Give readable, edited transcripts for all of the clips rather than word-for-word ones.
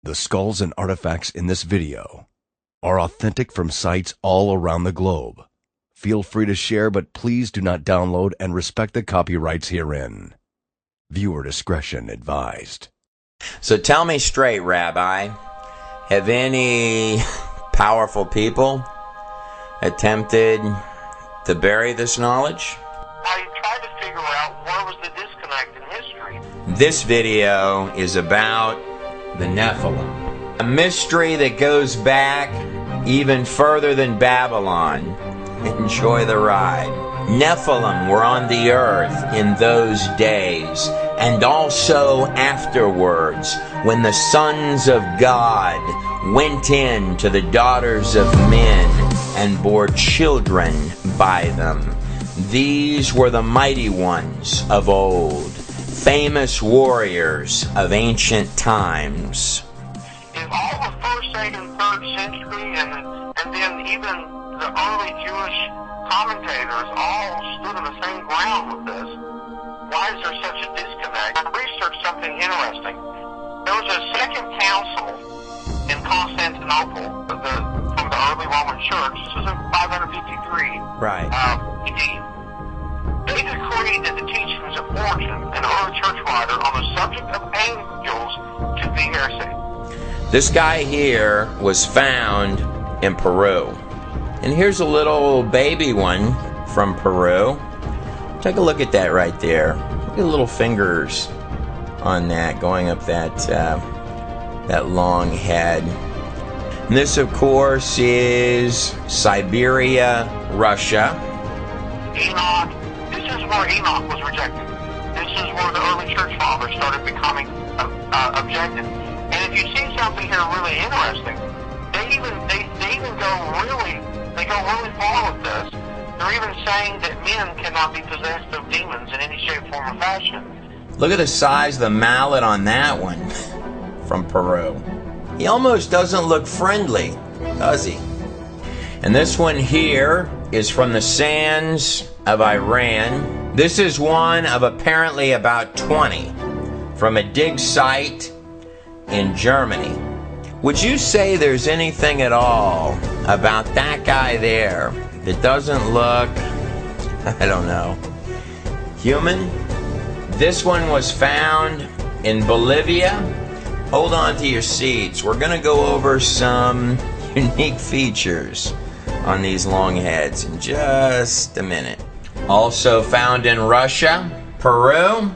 The skulls and artifacts in this video are authentic from sites all around the globe. Feel free to share, but please do not download and respect the copyrights herein. Viewer discretion advised. So tell me straight, Rabbi, have any powerful people attempted to bury this knowledge? I tried to figure out where was the disconnect in history. This video is about the Nephilim, a mystery that goes back even further than Babylon. Enjoy the ride. Nephilim were on the earth in those days, and also afterwards, when the sons of God went in to the daughters of men and bore children by them. These were the mighty ones of old, famous warriors of ancient times. In all the 1st, 2nd, and 3rd century, and then even the early Jewish commentators all stood on the same ground with this, why is there such a disconnect? I researched something interesting. There was a second council in Constantinople from the early Roman Church. This was in 553. Right. They decreed that the teachings of Origen, an early church writer, on the subject of angels to be heresy. This guy here was found in Peru. And here's a little baby one from Peru. Take a look at that right there. Look at the little fingers on that going up that long head. And this, of course, is Siberia, Russia. Enoch. This is where Enoch was rejected. This is where the early church fathers started becoming objective. And if you see something here really interesting, they even go really far with this. They're even saying that men cannot be possessed of demons in any shape, form, or fashion. Look at the size of the mallet on that one from Peru. He almost doesn't look friendly, does he? And this one here is from the sands of Iran. This is one of apparently about 20 from a dig site in Germany. Would you say there's anything at all about that guy there that doesn't look, I don't know, human? This one was found in Bolivia. Hold on to your seats. We're going to go over some unique features on these long heads in just a minute. Also found in Russia, Peru.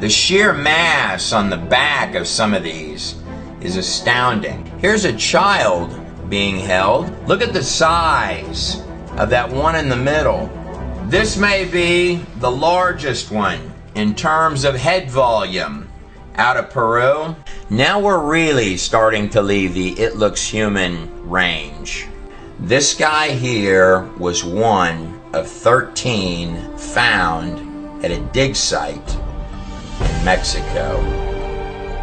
The sheer mass on the back of some of these is astounding. Here's a child being held. Look at the size of that one in the middle. This may be the largest one in terms of head volume out of Peru. Now we're really starting to leave the it looks human range. This guy here was one of 13 found at a dig site in Mexico.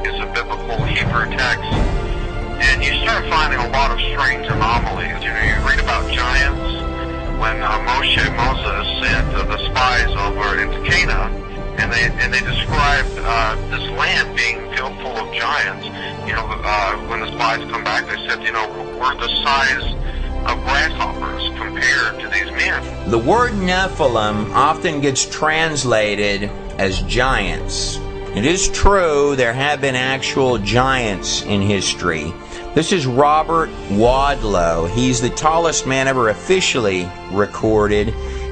It's a biblical Hebrew text, and you start finding a lot of strange anomalies. You know, you read about giants when Moses sent the spies over into Canaan, and they described this land being filled full of giants. You know, when the spies come back, they said, you know, we're the size of grasshoppers compared to these men. The word Nephilim often gets translated as giants. It is true there have been actual giants in history. This is Robert Wadlow. He's the tallest man ever officially recorded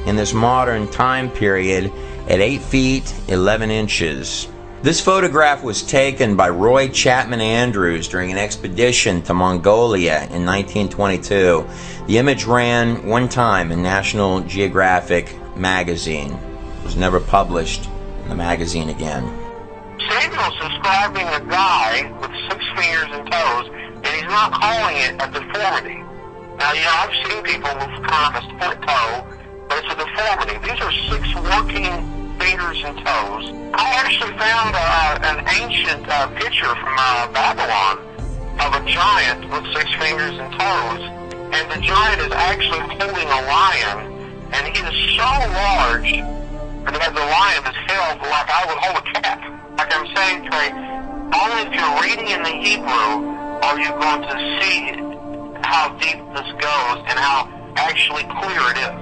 in this modern time period at 8 feet 11 inches. This photograph was taken by Roy Chapman Andrews during an expedition to Mongolia in 1922. The image ran one time in National Geographic magazine. It was never published in the magazine again. Samuel's describing a guy with 6 fingers and toes, and he's not calling it a deformity. Now, you know, I've seen people with kind of a split toe, but it's a deformity. These are 6 working fingers and toes. I actually found an ancient picture from Babylon of a giant with 6 fingers and toes, and the giant is actually holding a lion, and he is so large that the lion is held like I would hold a cat. Like I'm saying, Trey, only if you're reading in the Hebrew are you going to see how deep this goes and how actually clear it is.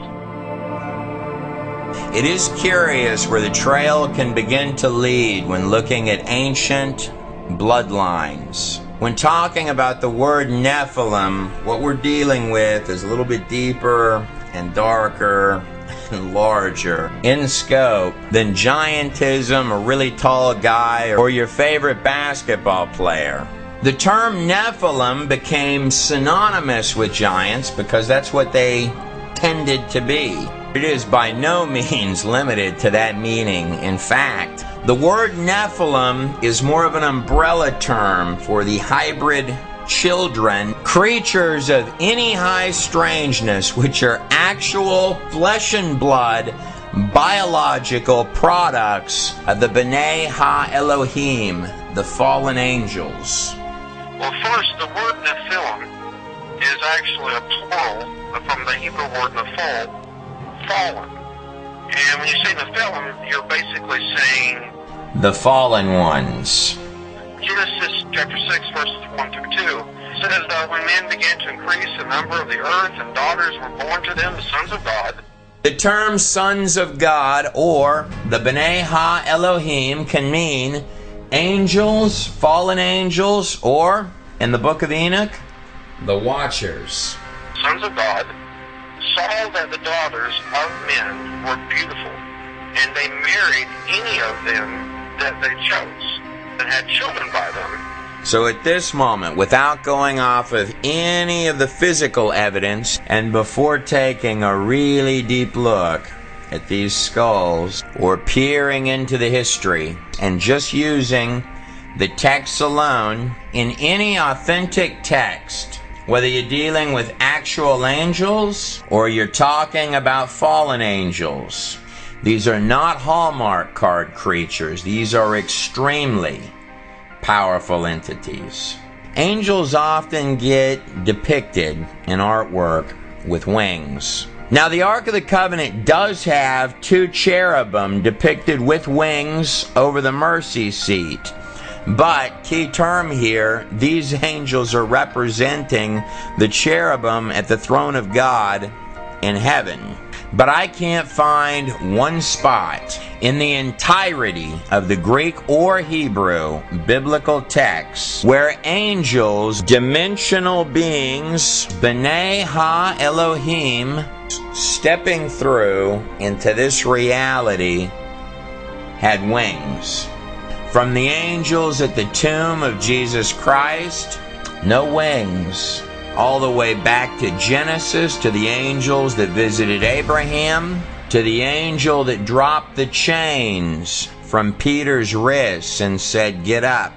It is curious where the trail can begin to lead when looking at ancient bloodlines. When talking about the word Nephilim, what we're dealing with is a little bit deeper and darker and larger in scope than giantism, a really tall guy, or your favorite basketball player. The term Nephilim became synonymous with giants because that's what they tended to be. It is by no means limited to that meaning. In fact, the word Nephilim is more of an umbrella term for the hybrid children, creatures of any high strangeness, which are actual flesh and blood, biological products of the B'nai Ha-Elohim, the fallen angels. Well, first, the word Nephilim is actually a plural from the Hebrew word nephal, fallen. And when you say Nephilim, you're basically saying the fallen ones. Genesis chapter 6, verses 1 through 2 says that when men began to increase the number of the earth and daughters were born to them, the sons of God. The term sons of God, or the B'nai Ha-Elohim, can mean angels, fallen angels, or, in the book of Enoch, the Watchers. Sons of God saw that the daughters of men were beautiful, and they married any of them that they chose, and had children by them. So at this moment, without going off of any of the physical evidence, and before taking a really deep look at these skulls, or peering into the history, and just using the text alone, in any authentic text, whether you're dealing with actual angels or you're talking about fallen angels, these are not Hallmark card creatures. These are extremely powerful entities. Angels often get depicted in artwork with wings. Now, the Ark of the Covenant does have two cherubim depicted with wings over the mercy seat. But, key term here, these angels are representing the cherubim at the throne of God in heaven. But I can't find one spot in the entirety of the Greek or Hebrew biblical texts where angels, dimensional beings, B'nai Ha-Elohim, stepping through into this reality, had wings. From the angels at the tomb of Jesus Christ, no wings. All the way back to Genesis, to the angels that visited Abraham, to the angel that dropped the chains from Peter's wrists and said, "Get up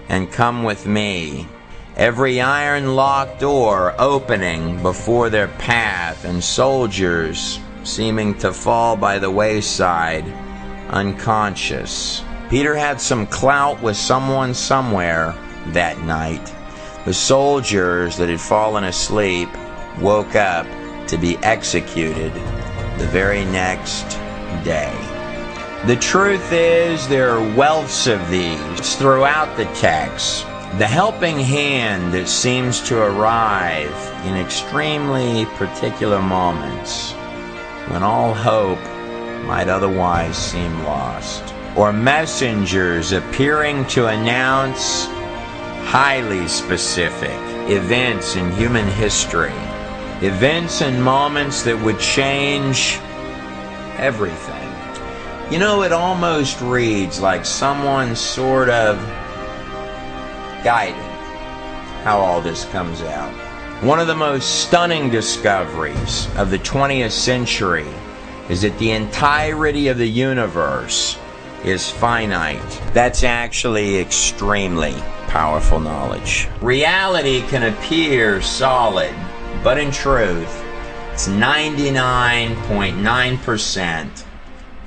and come with me." Every iron-locked door opening before their path, and soldiers seeming to fall by the wayside, unconscious. Peter had some clout with someone somewhere that night. The soldiers that had fallen asleep woke up to be executed the very next day. The truth is, there are wealths of these throughout the text. The helping hand that seems to arrive in extremely particular moments when all hope might otherwise seem lost. Or messengers appearing to announce highly specific events in human history. Events and moments that would change everything. You know, it almost reads like someone sort of guided how all this comes out. One of the most stunning discoveries of the 20th century is that the entirety of the universe is finite. That's actually extremely powerful knowledge. Reality can appear solid, but in truth, it's 99.9%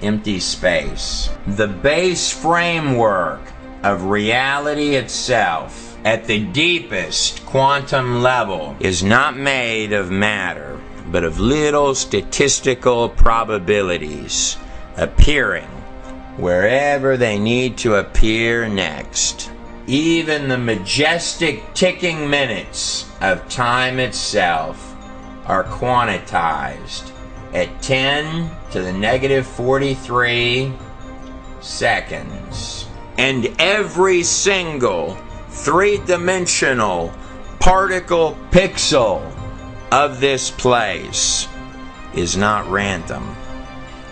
empty space. The base framework of reality itself, at the deepest quantum level, is not made of matter, but of little statistical probabilities appearing wherever they need to appear next. Even the majestic ticking minutes of time itself are quantized at 10 to the negative 43 seconds. And every single three-dimensional particle pixel of this place is not random.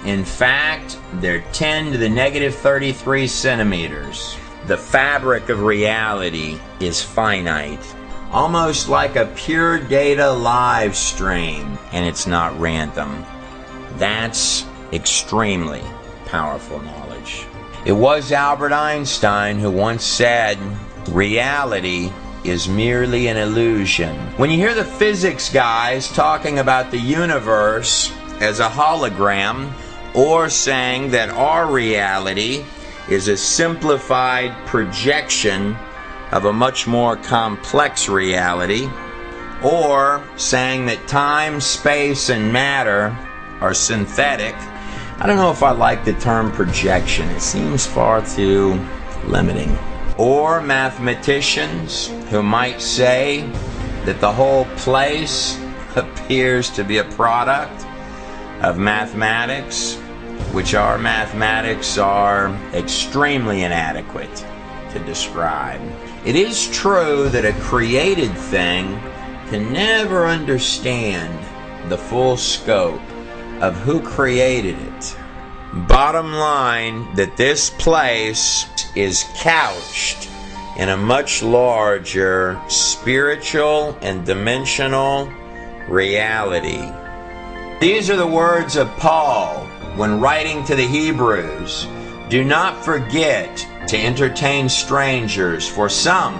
In fact, they're 10 to the negative 33 centimeters. The fabric of reality is finite, almost like a pure data live stream, and it's not random. That's extremely powerful knowledge. It was Albert Einstein who once said, reality is merely an illusion. When you hear the physics guys talking about the universe as a hologram, or saying that our reality is a simplified projection of a much more complex reality, or saying that time, space, and matter are synthetic, I don't know if I like the term projection. It seems far too limiting. Or mathematicians who might say that the whole place appears to be a product of mathematics, which our mathematics are extremely inadequate to describe. It is true that a created thing can never understand the full scope of who created it. Bottom line, that this place is couched in a much larger spiritual and dimensional reality. These are the words of Paul when writing to the Hebrews. Do not forget to entertain strangers, for some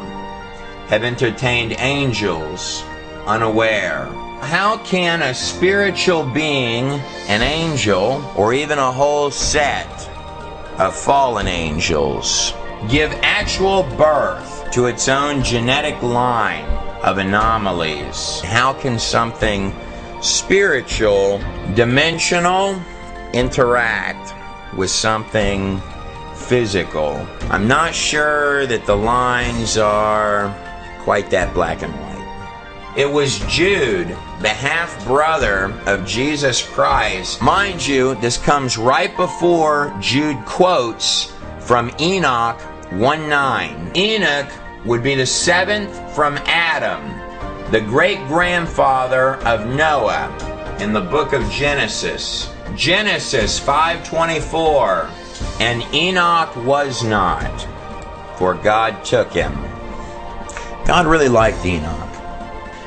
have entertained angels unaware. How can a spiritual being, an angel, or even a whole set of fallen angels, give actual birth to its own genetic line of anomalies? How can something spiritual, dimensional, interact with something physical? I'm not sure that the lines are quite that black and white. It was Jude, the half-brother of Jesus Christ. Mind you, this comes right before Jude quotes from Enoch 1:9. Enoch would be the seventh from Adam, the great-grandfather of Noah in the book of Genesis. Genesis 5:24. And Enoch was not, for God took him. God really liked Enoch.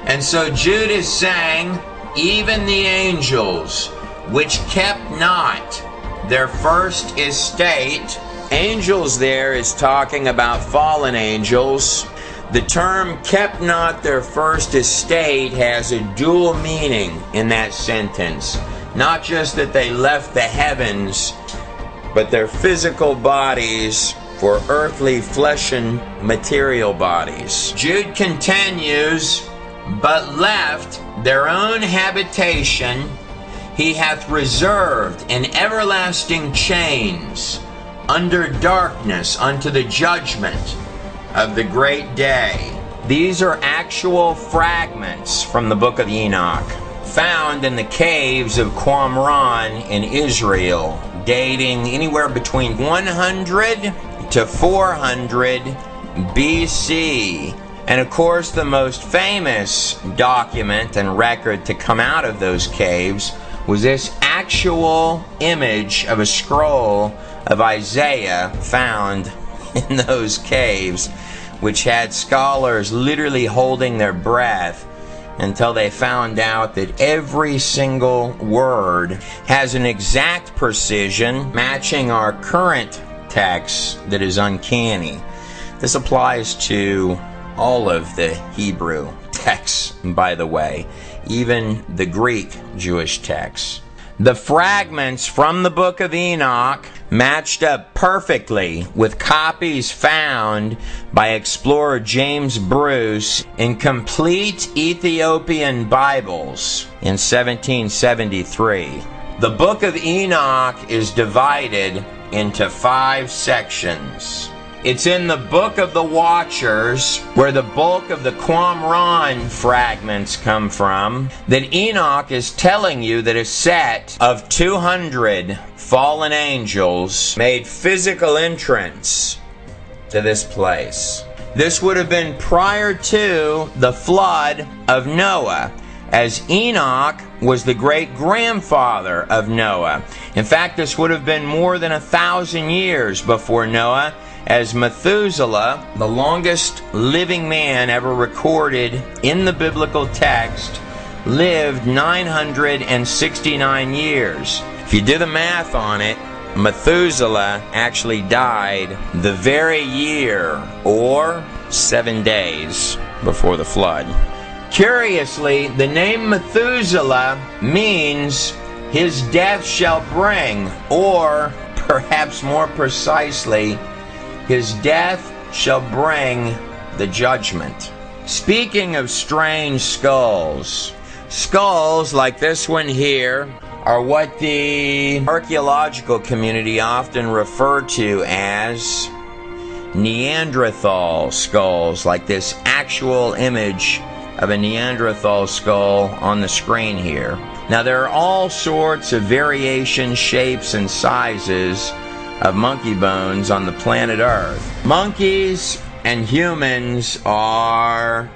And so Jude is saying, even the angels, which kept not their first estate. Angels there is talking about fallen angels. The term kept not their first estate has a dual meaning in that sentence. Not just that they left the heavens, but their physical bodies for earthly flesh and material bodies. Jude continues, but left their own habitation he hath reserved in everlasting chains under darkness unto the judgment of the great day. These are actual fragments from the book of Enoch, found in the caves of Qumran in Israel, dating anywhere between 100 to 400 BC. And of course, the most famous document and record to come out of those caves was this actual image of a scroll of Isaiah found in those caves, which had scholars literally holding their breath until they found out that every single word has an exact precision matching our current text that is uncanny. This applies to all of the Hebrew texts, by the way, even the Greek Jewish texts. The fragments from the book of Enoch matched up perfectly with copies found by explorer James Bruce in complete Ethiopian Bibles in 1773. The book of Enoch is divided into 5 sections. It's in the Book of the Watchers, where the bulk of the Qumran fragments come from, that Enoch is telling you that a set of 200 fallen angels made physical entrance to this place. This would have been prior to the flood of Noah, as Enoch was the great-grandfather of Noah. In fact, this would have been more than 1,000 years before Noah, as Methuselah, the longest living man ever recorded in the biblical text, lived 969 years. If you do the math on it, Methuselah actually died the very year, or 7 days, before the flood. Curiously, the name Methuselah means his death shall bring, or perhaps more precisely, his death shall bring the judgment. Speaking of strange skulls, skulls like this one here are what the archaeological community often refer to as Neanderthal skulls, like this actual image of a Neanderthal skull on the screen here. Now, there are all sorts of variations, shapes, and sizes of monkey bones on the planet Earth. Monkeys and humans are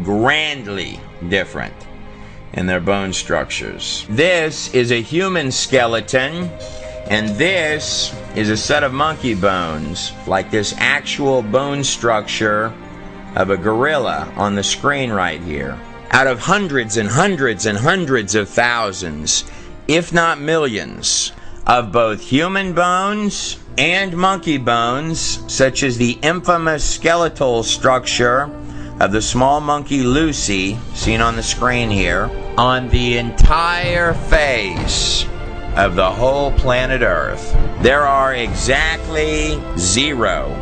grandly different in their bone structures. This is a human skeleton, and this is a set of monkey bones, like this actual bone structure of a gorilla on the screen right here. Out of hundreds and hundreds and hundreds of thousands, if not millions, of both human bones and monkey bones, such as the infamous skeletal structure of the small monkey Lucy, seen on the screen here, on the entire face of the whole planet Earth, there are exactly 0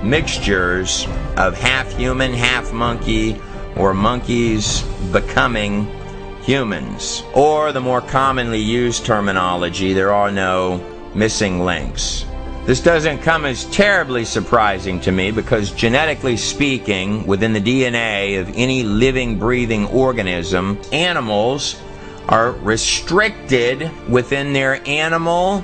mixtures of half human, half monkey, or monkeys becoming humans. Or the more commonly used terminology, there are no missing links. This doesn't come as terribly surprising to me, because genetically speaking, within the DNA of any living, breathing organism, animals are restricted within their animal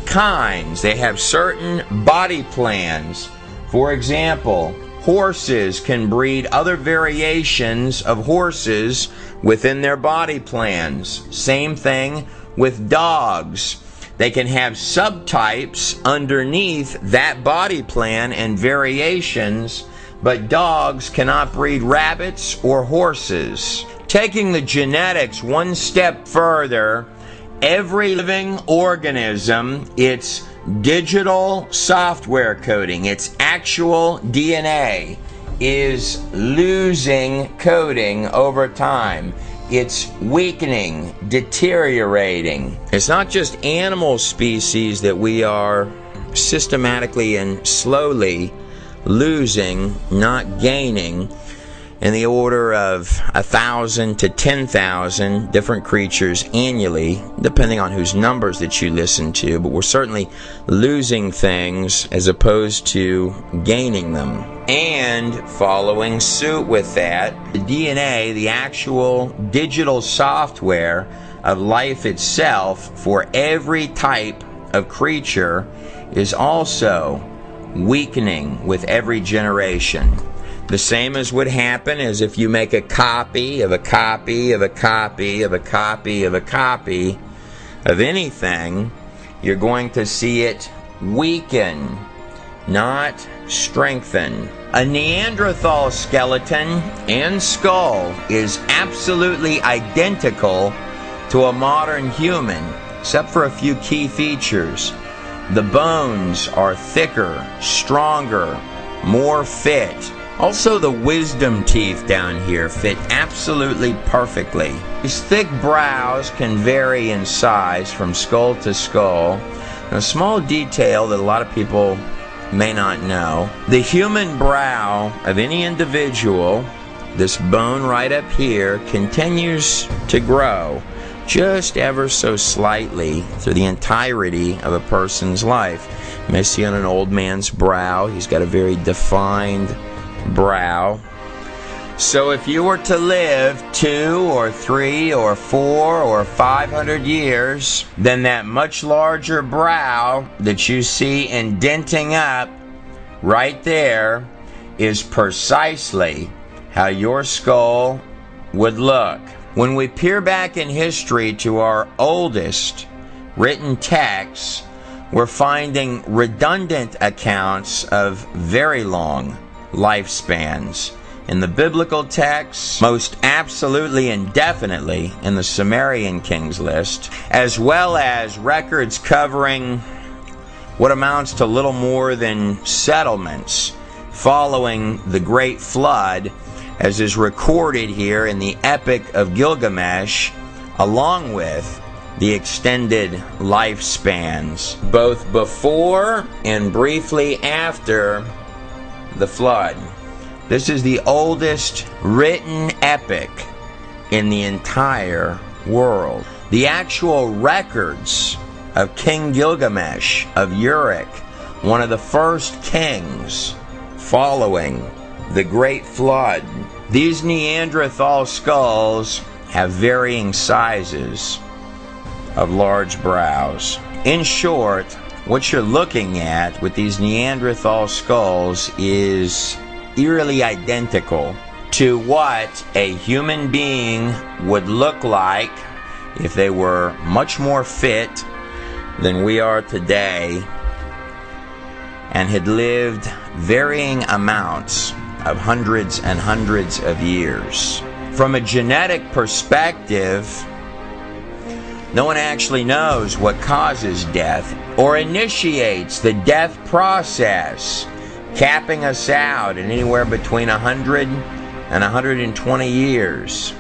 kinds. They have certain body plans. For example, horses can breed other variations of horses within their body plans. Same thing with dogs. They can have subtypes underneath that body plan and variations, but dogs cannot breed rabbits or horses. Taking the genetics one step further, every living organism, its digital software coding, its actual DNA, is losing coding over time. It's weakening, deteriorating. It's not just animal species that we are systematically and slowly losing, not gaining, in the order of 1,000 to 10,000 different creatures annually, depending on whose numbers that you listen to, but we're certainly losing things as opposed to gaining them. And following suit with that, the DNA, the actual digital software of life itself for every type of creature, is also weakening with every generation. The same as would happen as if you make a copy of a copy of a copy of a copy of a copy of anything, you're going to see it weaken, not strengthen. A Neanderthal skeleton and skull is absolutely identical to a modern human, except for a few key features. The bones are thicker, stronger, more fit. Also, the wisdom teeth down here fit absolutely perfectly. These thick brows can vary in size from skull to skull. And a small detail that a lot of people may not know: the human brow of any individual, this bone right up here, continues to grow. just ever so slightly through the entirety of a person's life. You may see on an old man's brow, he's got a very defined brow. So if you were to live 2 or 3 or 4 or 500 years, then that much larger brow that you see indenting up right there is precisely how your skull would look. When we peer back in history to our oldest written texts, we're finding redundant accounts of very long lifespans. In the biblical texts, most absolutely and definitely in the Sumerian kings list, as well as records covering what amounts to little more than settlements following the Great Flood, as is recorded here in the Epic of Gilgamesh, along with the extended lifespans, both before and briefly after the flood. This is the oldest written epic in the entire world. The actual records of King Gilgamesh of Uruk, one of the first kings following the Great Flood. These Neanderthal skulls have varying sizes of large brows. In short, what you're looking at with these Neanderthal skulls is eerily identical to what a human being would look like if they were much more fit than we are today and had lived varying amounts of hundreds and hundreds of years. From a genetic perspective, no one actually knows what causes death or initiates the death process, capping us out at anywhere between 100 and 120 years.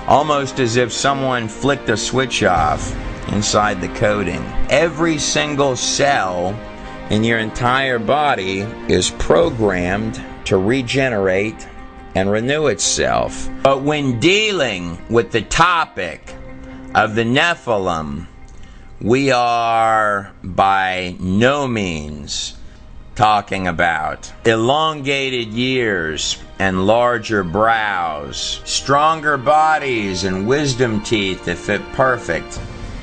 Almost as if someone flicked a switch off inside the coding. Every single cell in your entire body is programmed to regenerate and renew itself. But when dealing with the topic of the Nephilim, we are by no means talking about elongated years and larger brows, stronger bodies and wisdom teeth that fit perfect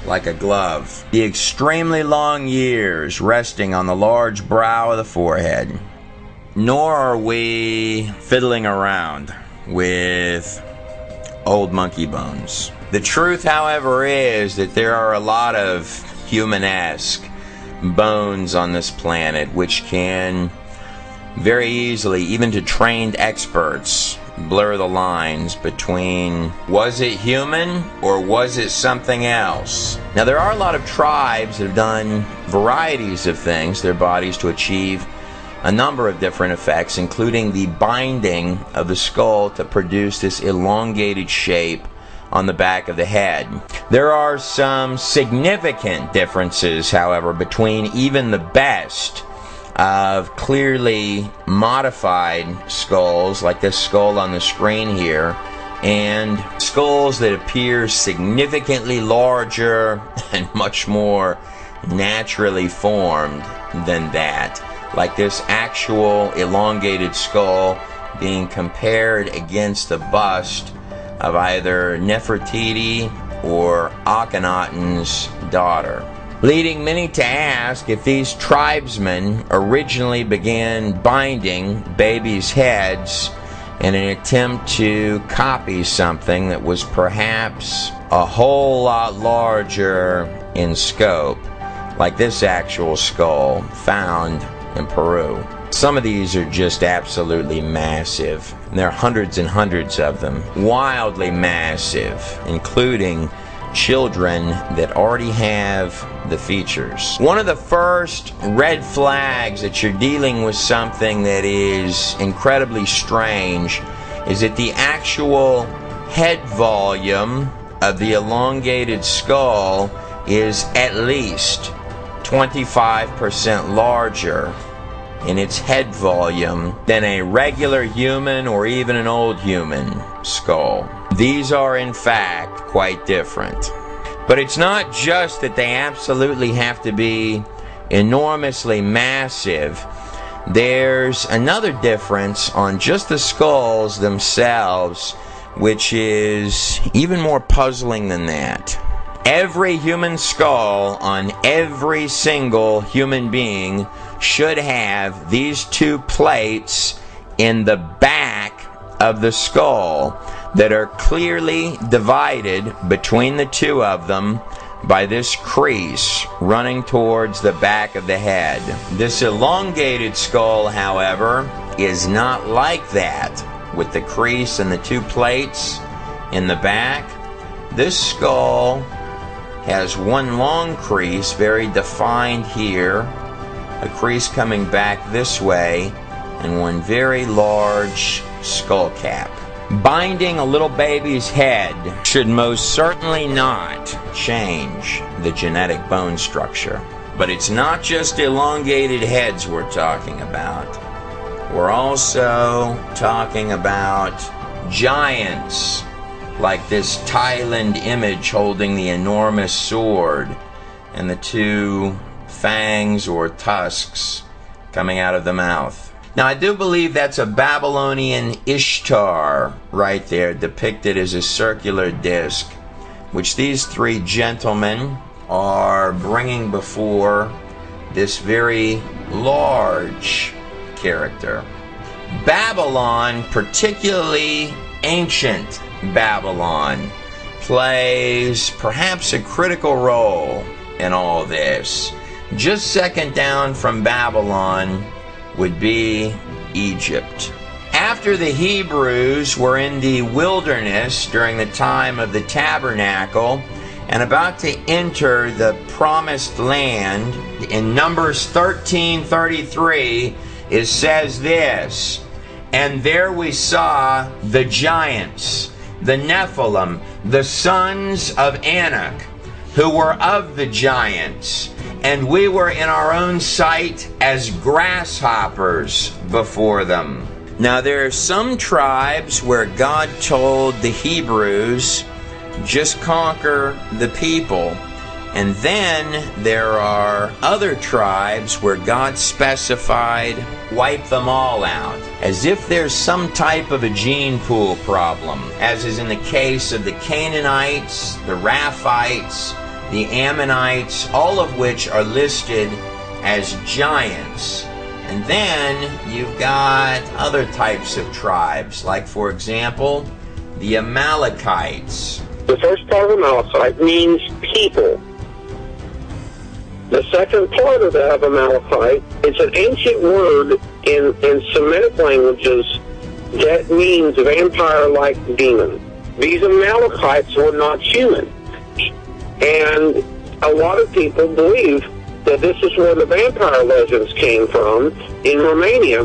like a glove, the extremely long years resting on the large brow of the forehead. Nor are we fiddling around with old monkey bones. The truth, however, is that there are a lot of human-esque bones on this planet which can very easily, even to trained experts, blur the lines between was it human or was it something else. Now, there are a lot of tribes that have done varieties of things to their bodies to achieve a number of different effects, including the binding of the skull to produce this elongated shape on the back of the head. There are some significant differences, however, between even the best of clearly modified skulls, like this skull on the screen here, and skulls that appear significantly larger and much more naturally formed than that, like this actual elongated skull being compared against the bust of either Nefertiti or Akhenaten's daughter, leading many to ask if these tribesmen originally began binding babies' heads in an attempt to copy something that was perhaps a whole lot larger in scope, like this actual skull found in Peru. Some of these are just absolutely massive. There are hundreds and hundreds of them, wildly massive, including children that already have the features. One of the first red flags that you're dealing with something that is incredibly strange is that the actual head volume of the elongated skull is at least 25% larger in its head volume than a regular human or even an old human skull. These are in fact quite different. But it's not just that they absolutely have to be enormously massive. There's another difference on just the skulls themselves, which is even more puzzling than that. Every human skull on every single human being should have these two plates in the back of the skull that are clearly divided between the two of them by this crease running towards the back of the head. This elongated skull, however, is not like that, with the crease and the two plates in the back. This skull has one long crease, very defined here, a crease coming back this way, and one very large skull cap. Binding a little baby's head should most certainly not change the genetic bone structure. But it's not just elongated heads we're talking about. We're also talking about giants, like this Thailand image holding the enormous sword and the two fangs or tusks coming out of the mouth. Now, I do believe that's a Babylonian Ishtar right there, depicted as a circular disc, which these three gentlemen are bringing before this very large character. Babylon, particularly ancient Babylon, plays perhaps a critical role in all this. Just second down from Babylon would be Egypt. After the Hebrews were in the wilderness during the time of the tabernacle and about to enter the promised land, in Numbers 13:33 it says this, "And there we saw the giants, the Nephilim, the sons of Anak, who were of the giants, and we were in our own sight as grasshoppers before them." Now there are some tribes where God told the Hebrews, just conquer the people. And then there are other tribes where God specified, wipe them all out. As if there's some type of a gene pool problem, as is in the case of the Canaanites, the Raphites, the Ammonites, all of which are listed as giants. And then you've got other types of tribes, like, for example, the Amalekites. The first part of Amalekite means people. The second part of that, of Amalekite, it's an ancient word in Semitic languages that means vampire-like demon. These Amalekites were not human. And a lot of people believe that this is where the vampire legends came from in Romania.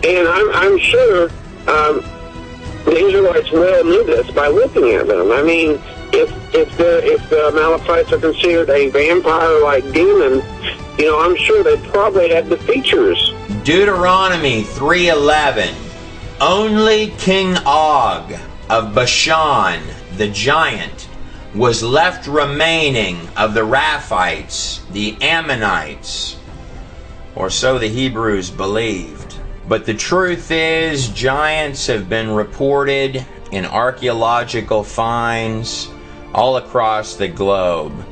And I'm sure the Israelites well knew this by looking at them. I mean, if the Amalekites are considered a vampire-like demon, you know, I'm sure they probably had the features. Deuteronomy 3:11. Only King Og of Bashan, the giant, was left remaining of the Raphites, the Ammonites, or so the Hebrews believed. But the truth is, giants have been reported in archaeological finds all across the globe,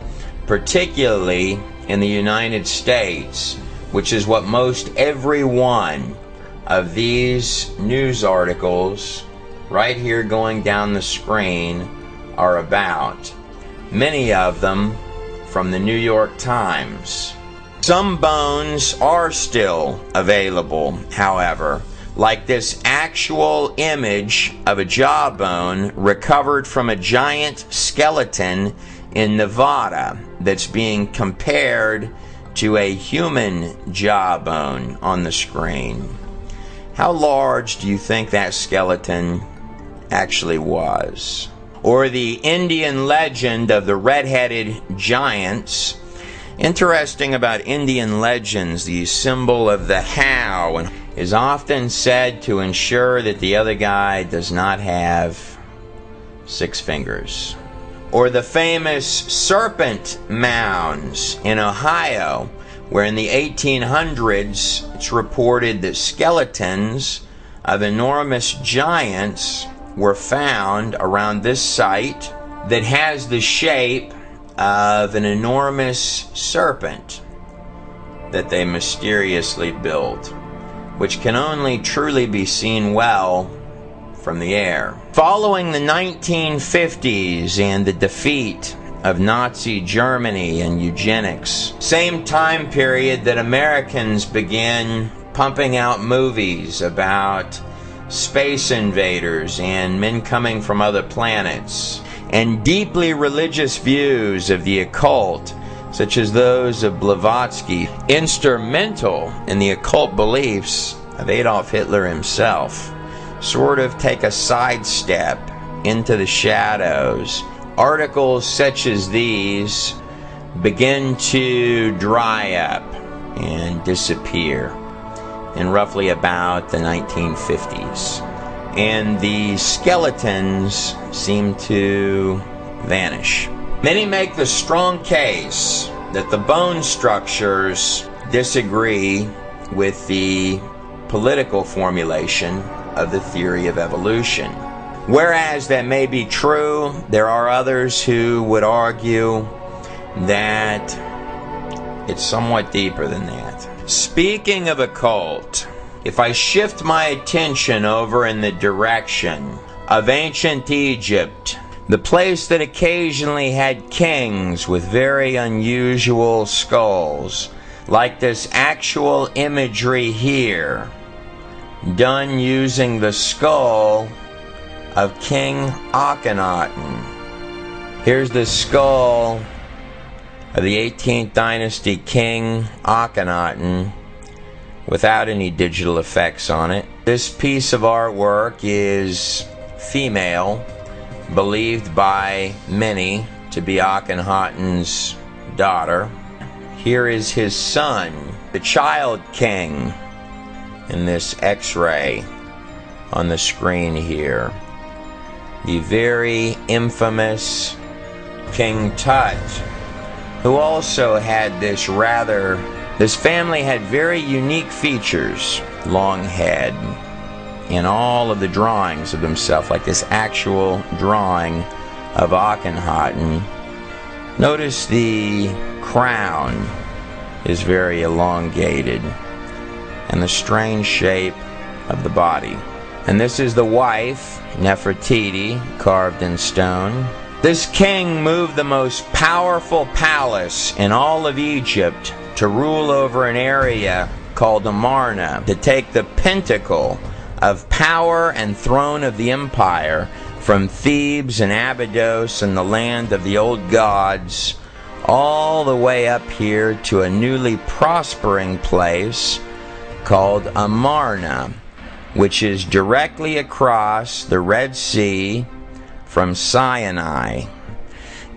particularly in the United States, which is what most every one of these news articles right here going down the screen are about. Many of them from the New York Times. Some bones are still available, however, like this actual image of a jawbone recovered from a giant skeleton in Nevada that's being compared to a human jawbone on the screen. How large do you think that skeleton actually was? Or the Indian legend of the red-headed giants. Interesting about Indian legends, the symbol of the how is often said to ensure that the other guy does not have 6 fingers. or the famous serpent mounds in Ohio, where in the 1800s it's reported that skeletons of enormous giants were found around this site that has the shape of an enormous serpent that they mysteriously built, which can only truly be seen well from the air. Following the 1950s and the defeat of Nazi Germany and eugenics, same time period that Americans began pumping out movies about space invaders and men coming from other planets, and deeply religious views of the occult, such as those of Blavatsky, instrumental in the occult beliefs of Adolf Hitler himself, sort of take a sidestep into the shadows. Articles such as these begin to dry up and disappear in roughly about the 1950s. And the skeletons seem to vanish. Many make the strong case that the bone structures disagree with the political formulation of the theory of evolution. Whereas that may be true, there are others who would argue that it's somewhat deeper than that. Speaking of occult, if I shift my attention over in the direction of ancient Egypt, the place that occasionally had kings with very unusual skulls, like this actual imagery here, done using the skull of King Akhenaten. Here's the skull of the 18th dynasty King Akhenaten without any digital effects on it. This piece of artwork is female, believed by many to be Akhenaten's daughter. Here is his son, the child king, in this X-ray on the screen here. The very infamous King Tut, who also had this family had very unique features. Long head in all of the drawings of himself, like this actual drawing of Akhenaten. Notice the crown is very elongated, and the strange shape of the body. And this is the wife, Nefertiti, carved in stone. This king moved the most powerful palace in all of Egypt to rule over an area called Amarna, to take the pinnacle of power and throne of the empire from Thebes and Abydos and the land of the old gods, all the way up here to a newly prospering place called Amarna, which is directly across the Red Sea from Sinai.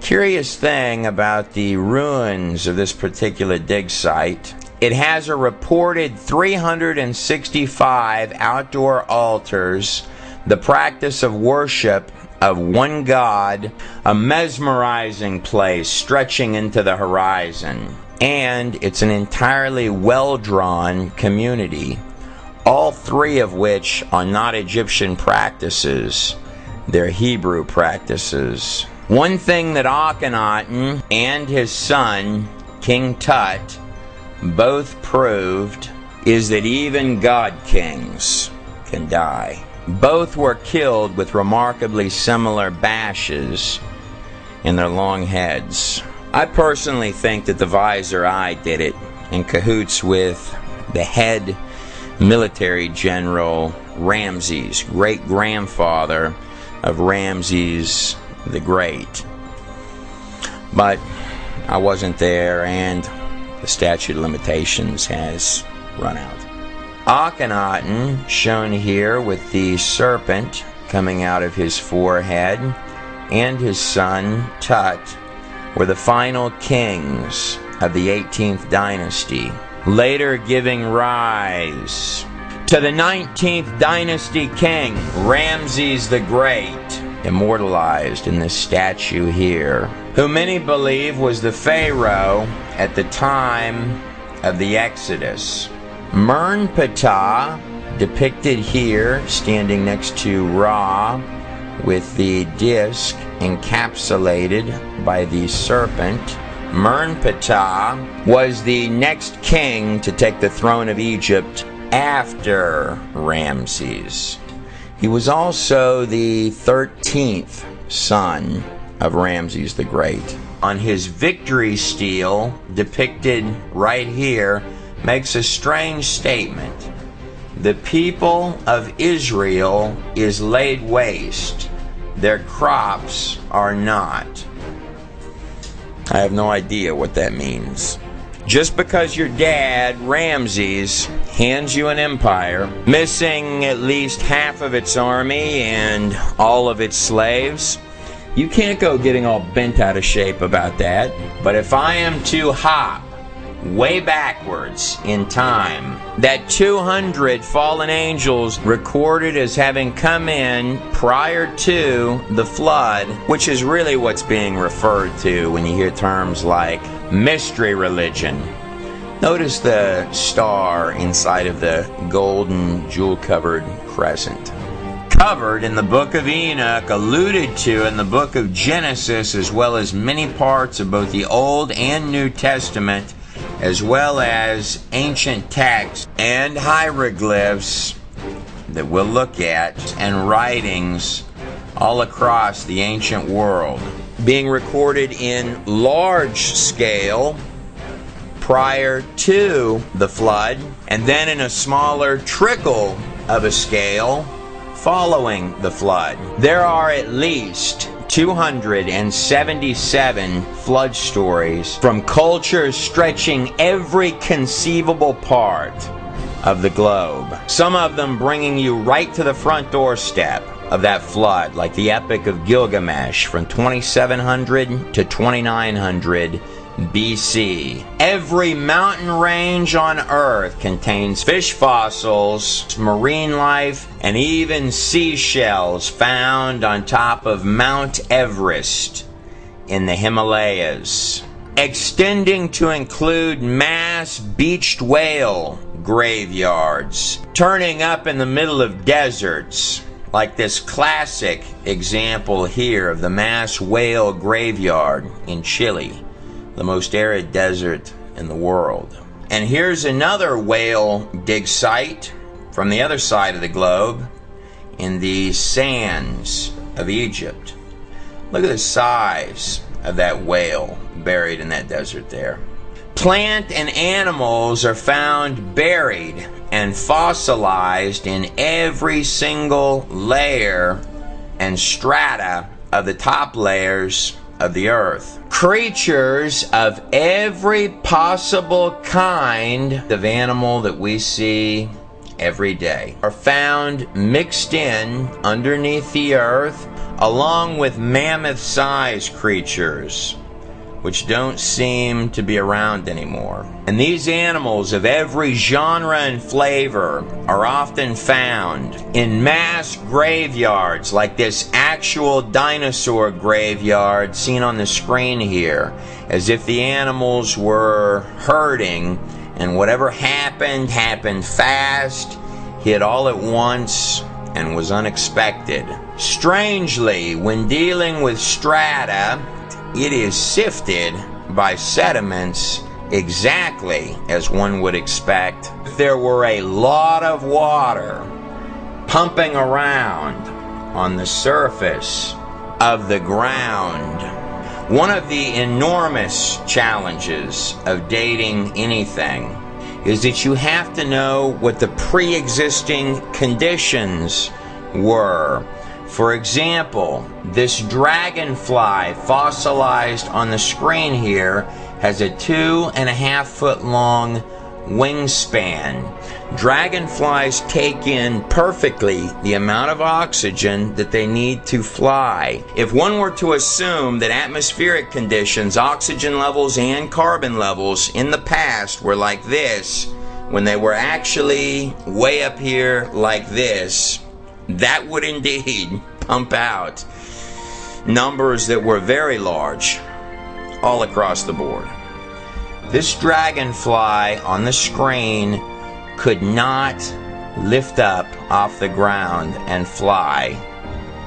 Curious thing about the ruins of this particular dig site, it has a reported 365 outdoor altars, the practice of worship of one god, a mesmerizing place stretching into the horizon. And it's an entirely well-drawn community, all three of which are not Egyptian practices, they're Hebrew practices. One thing that Akhenaten and his son, King Tut, both proved is that even god kings can die. Both were killed with remarkably similar bashes in their long heads. I personally think that the Visor Eye did it in cahoots with the head military general Ramses, great-grandfather of Ramses the Great. But I wasn't there, and the statute of limitations has run out. Akhenaten, shown here with the serpent coming out of his forehead, and his son Tut were the final kings of the 18th dynasty, later giving rise to the 19th dynasty king, Ramses the Great. immortalized in this statue here, who many believe was the Pharaoh at the time of the Exodus. Mernptah, depicted here, standing next to Ra, with the disc encapsulated by the serpent. Mernptah was the next king to take the throne of Egypt after Ramses. He was also the 13th son of Ramses the Great. On his victory stele, depicted right here, makes a strange statement. The people of Israel is laid waste. Their crops are not. I have no idea what that means. Just because your dad, Ramses, hands you an empire, missing at least half of its army and all of its slaves, you can't go getting all bent out of shape about that. But if I am to hop way backwards in time, that 200 fallen angels recorded as having come in prior to the flood, which is really what's being referred to when you hear terms like mystery religion. Notice the star inside of the golden jewel-covered crescent. Covered in the book of Enoch, alluded to in the book of Genesis, as well as many parts of both the Old and New Testament, as well as ancient texts and hieroglyphs that we'll look at, and writings all across the ancient world, being recorded in large scale prior to the flood, and then in a smaller trickle of a scale following the flood. There are at least 277 flood stories from cultures stretching every conceivable part of the globe. Some of them bringing you right to the front doorstep of that flood, like the Epic of Gilgamesh from 2700 to 2900 BC. Every mountain range on Earth contains fish fossils, marine life, and even seashells found on top of Mount Everest in the Himalayas, extending to include mass beached whale graveyards, turning up in the middle of deserts, like this classic example here of the mass whale graveyard in Chile, the most arid desert in the world. And here's another whale dig site from the other side of the globe in the sands of Egypt. Look at the size of that whale buried in that desert there. Plant and animals are found buried and fossilized in every single layer and strata of the top layers of the earth. Creatures of every possible kind of animal that we see every day are found mixed in underneath the earth, along with mammoth-sized creatures which don't seem to be around anymore. And these animals of every genre and flavor are often found in mass graveyards, like this actual dinosaur graveyard seen on the screen here, as if the animals were herding, and whatever happened fast, hit all at once, and was unexpected. Strangely, when dealing with strata, it is sifted by sediments exactly as one would expect. If there were a lot of water pumping around on the surface of the ground. One of the enormous challenges of dating anything is that you have to know what the pre-existing conditions were. For example, this dragonfly fossilized on the screen here has a 2.5 foot long wingspan. Dragonflies take in perfectly the amount of oxygen that they need to fly. If one were to assume that atmospheric conditions, oxygen levels and carbon levels in the past were like this, when they were actually way up here like this, that would indeed pump out numbers that were very large all across the board. This dragonfly on the screen could not lift up off the ground and fly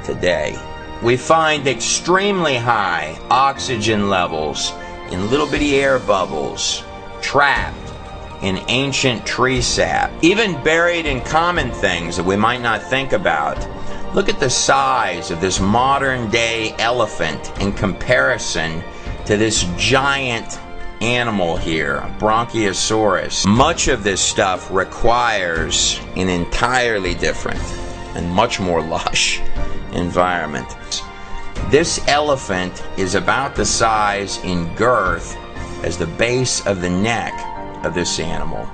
today. We find extremely high oxygen levels in little bitty air bubbles trapped in ancient tree sap, even buried in common things that we might not think about. Look at the size of this modern day elephant in comparison to this giant animal here, Bronchiosaurus. Much of this stuff requires an entirely different and much more lush environment. This elephant is about the size in girth as the base of the neck of this animal.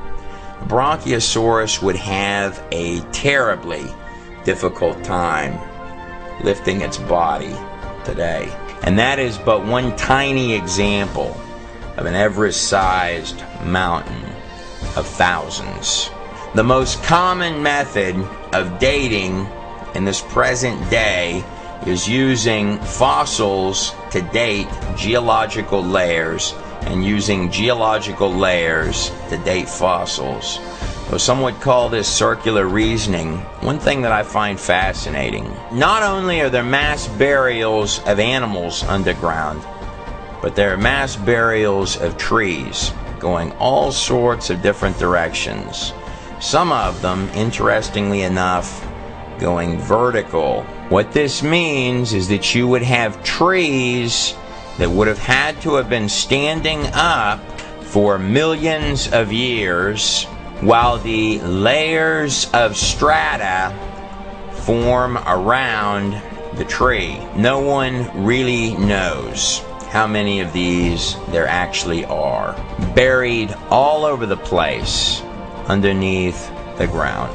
Bronchiosaurus would have a terribly difficult time lifting its body today. And that is but one tiny example of an Everest-sized mountain of thousands. The most common method of dating in this present day is using fossils to date geological layers and using geological layers to date fossils. Though some would call this circular reasoning, one thing that I find fascinating, not only are there mass burials of animals underground, but there are mass burials of trees going all sorts of different directions. Some of them, interestingly enough, going vertical. What this means is that you would have trees that would have had to have been standing up for millions of years while the layers of strata form around the tree. No one really knows how many of these there actually are, buried all over the place underneath the ground.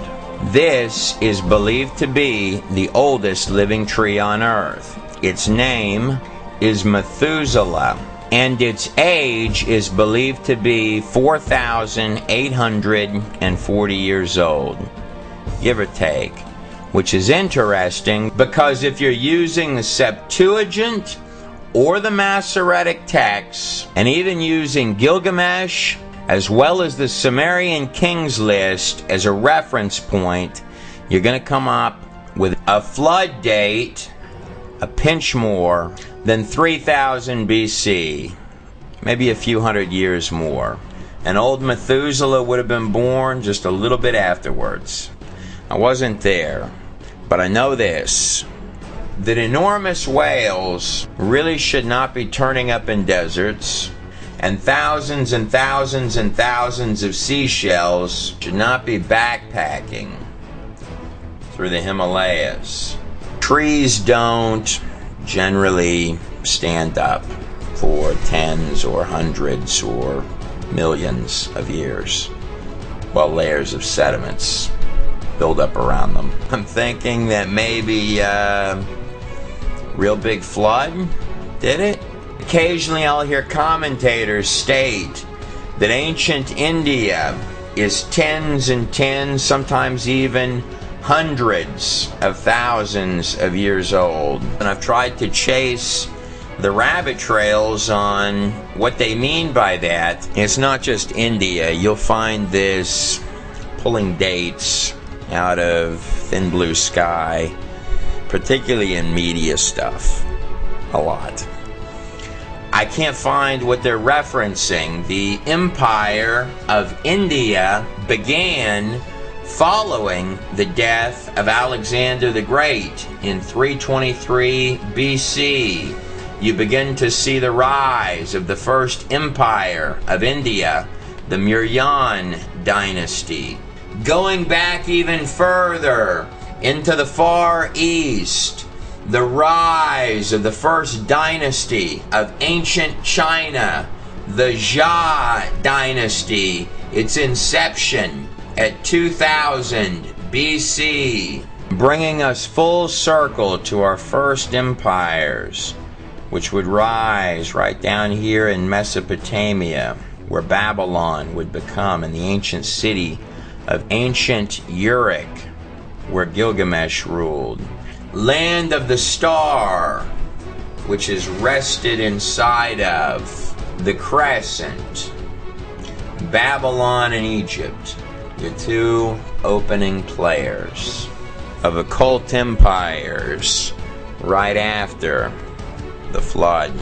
This is believed to be the oldest living tree on Earth. Its name is Methuselah, and its age is believed to be 4,840 years old, give or take, which is interesting because if you're using the Septuagint or the Masoretic texts, and even using Gilgamesh as well as the Sumerian Kings list as a reference point, you're going to come up with a flood date a pinch more than 3000 BC, maybe a few hundred years more. And old Methuselah would have been born just a little bit afterwards. I wasn't there, but I know this, that enormous whales really should not be turning up in deserts, and thousands and thousands and thousands of seashells should not be backpacking through the Himalayas. Trees don't generally stand up for tens or hundreds or millions of years while layers of sediments build up around them. I'm thinking that maybe real big flood did it. Occasionally I'll hear commentators state that ancient India is tens and tens, sometimes even hundreds of thousands of years old. And I've tried to chase the rabbit trails on what they mean by that. It's not just India. You'll find this pulling dates out of thin blue sky, particularly in media stuff, a lot. I can't find what they're referencing. The empire of India began following the death of Alexander the Great in 323 BC. You begin to see the rise of the first empire of India, the Mauryan dynasty. Going back even further into the Far East, the rise of the first dynasty of ancient China, the Jia dynasty, its inception at 2000 BC, bringing us full circle to our first empires, which would rise right down here in Mesopotamia, where Babylon would become, and the ancient city of ancient Uruk, where Gilgamesh ruled. Land of the Star, which is rested inside of the crescent. Babylon and Egypt, the two opening players of occult empires right after the flood.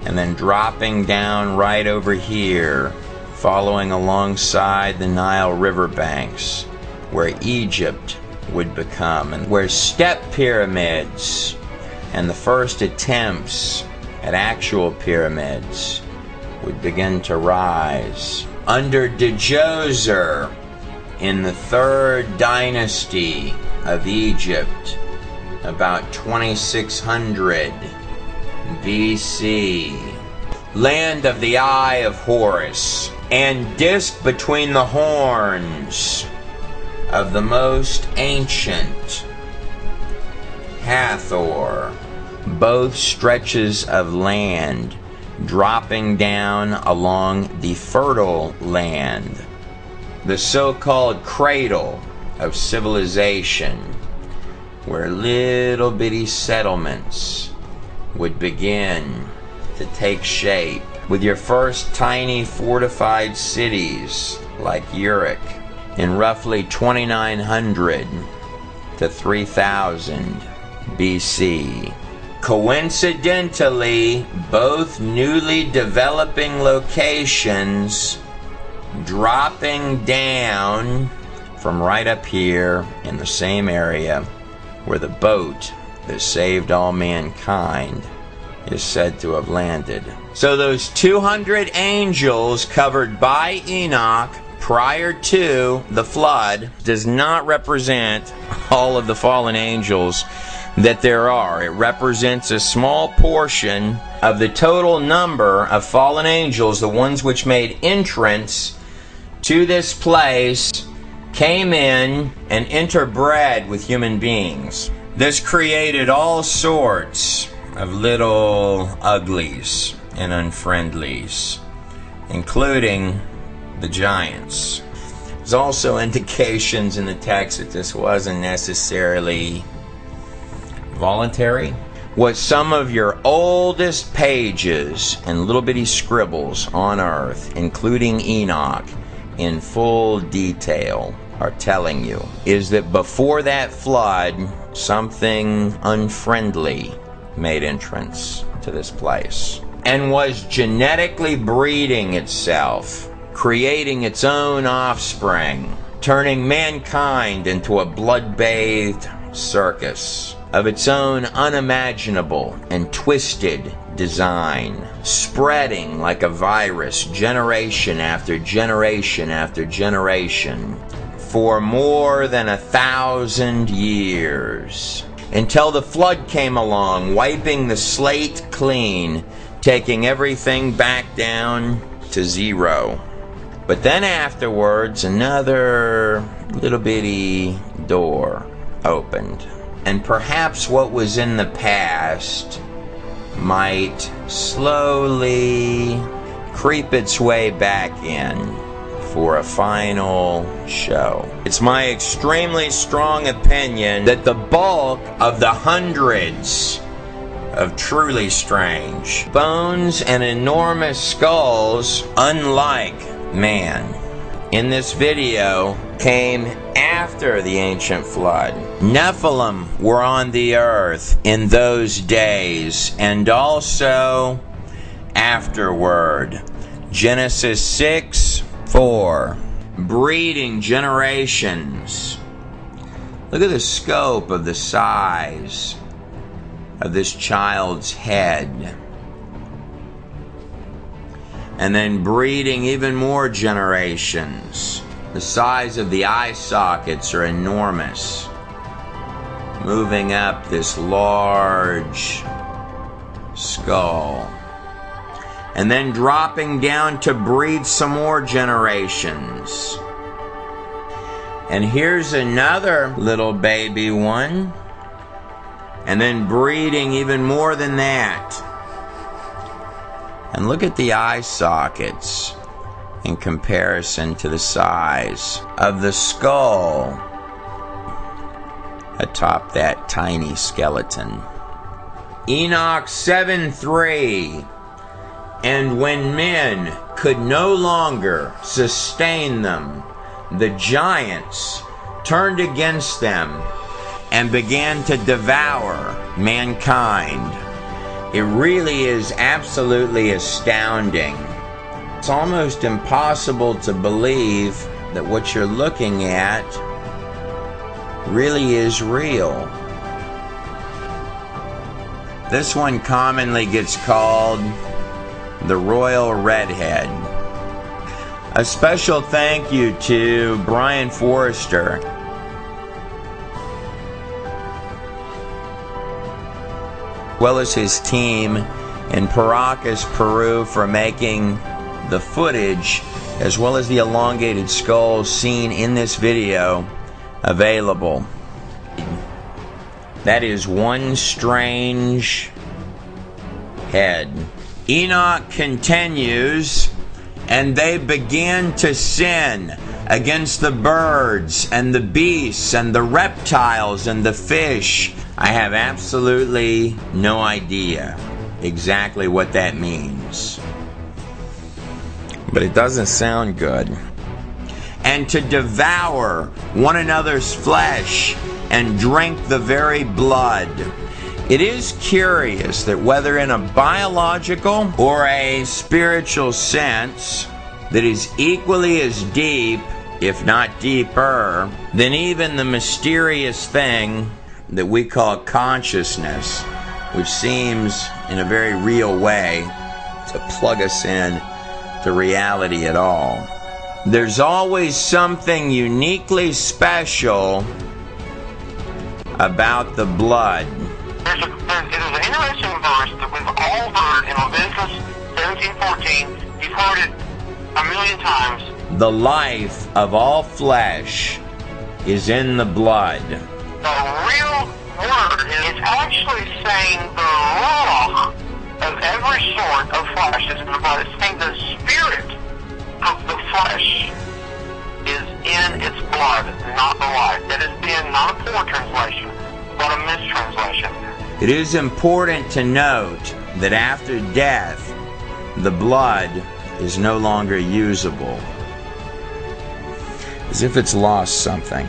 And then dropping down right over here, following alongside the Nile riverbanks, where Egypt would become, and where step pyramids and the first attempts at actual pyramids would begin to rise. Under Djoser in the 3rd dynasty of Egypt, about 2600 BC. Land of the Eye of Horus, and disk between the horns of the most ancient Hathor. Both stretches of land dropping down along the fertile land, the so-called cradle of civilization, where little bitty settlements would begin to take shape, with your first tiny fortified cities like Uruk in roughly 2900 to 3000 BC. Coincidentally, both newly developing locations dropping down from right up here in the same area where the boat that saved all mankind is said to have landed. So those 200 angels covered by Enoch prior to the flood does not represent all of the fallen angels that there are. It represents a small portion of the total number of fallen angels, the ones which made entrance to this place, came in and interbred with human beings. This created all sorts of little uglies and unfriendlies, including the giants. There's also indications in the text that this wasn't necessarily voluntary. What some of your oldest pages and little bitty scribbles on earth, including Enoch, in full detail, are telling you is that before that flood, something unfriendly made entrance to this place and was genetically breeding itself, creating its own offspring, turning mankind into a blood-bathed circus of its own unimaginable and twisted design, spreading like a virus generation after generation after generation for more than 1,000 years, until the flood came along, wiping the slate clean, taking everything back down to zero. But then afterwards, another little bitty door opened, and perhaps what was in the past might slowly creep its way back in for a final show. It's my extremely strong opinion that the bulk of the hundreds of truly strange bones and enormous skulls, unlike man, in this video came after the ancient flood. Nephilim were on the earth in those days and also afterward. Genesis 6:4. Breeding generations. Look at the scope of the size of this child's head. And then breeding even more generations. The size of the eye sockets are enormous. Moving up this large skull. And then dropping down to breed some more generations. And here's another little baby one. And then breeding even more than that. And look at the eye sockets in comparison to the size of the skull atop that tiny skeleton. Enoch 7:3. And when men could no longer sustain them, the giants turned against them and began to devour mankind. It really is absolutely astounding. It's almost impossible to believe that what you're looking at really is real. This one commonly gets called the Royal Redhead. A special thank you to Brian Forrester, as well as his team in Paracas, Peru, for making the footage as well as the elongated skulls seen in this video available. That is one strange head. Enoch continues, and they began to sin against the birds and the beasts and the reptiles and the fish. I have absolutely no idea exactly what that means, but it doesn't sound good. And to devour one another's flesh and drink the very blood. It is curious that whether in a biological or a spiritual sense that is equally as deep, if not deeper, than even the mysterious thing that we call consciousness, which seems in a very real way to plug us in to reality at all. There's always something uniquely special about the blood. It is an interesting verse that we've all heard in Leviticus 17:14. You've heard it a million times. The life of all flesh is in the blood. The real word is actually saying the ruach of every sort of flesh is in the blood. It's saying the spirit of the flesh is in its blood, not the life. That has been not a poor translation, but a mistranslation. It is important to note that after death, the blood is no longer usable. As if it's lost something.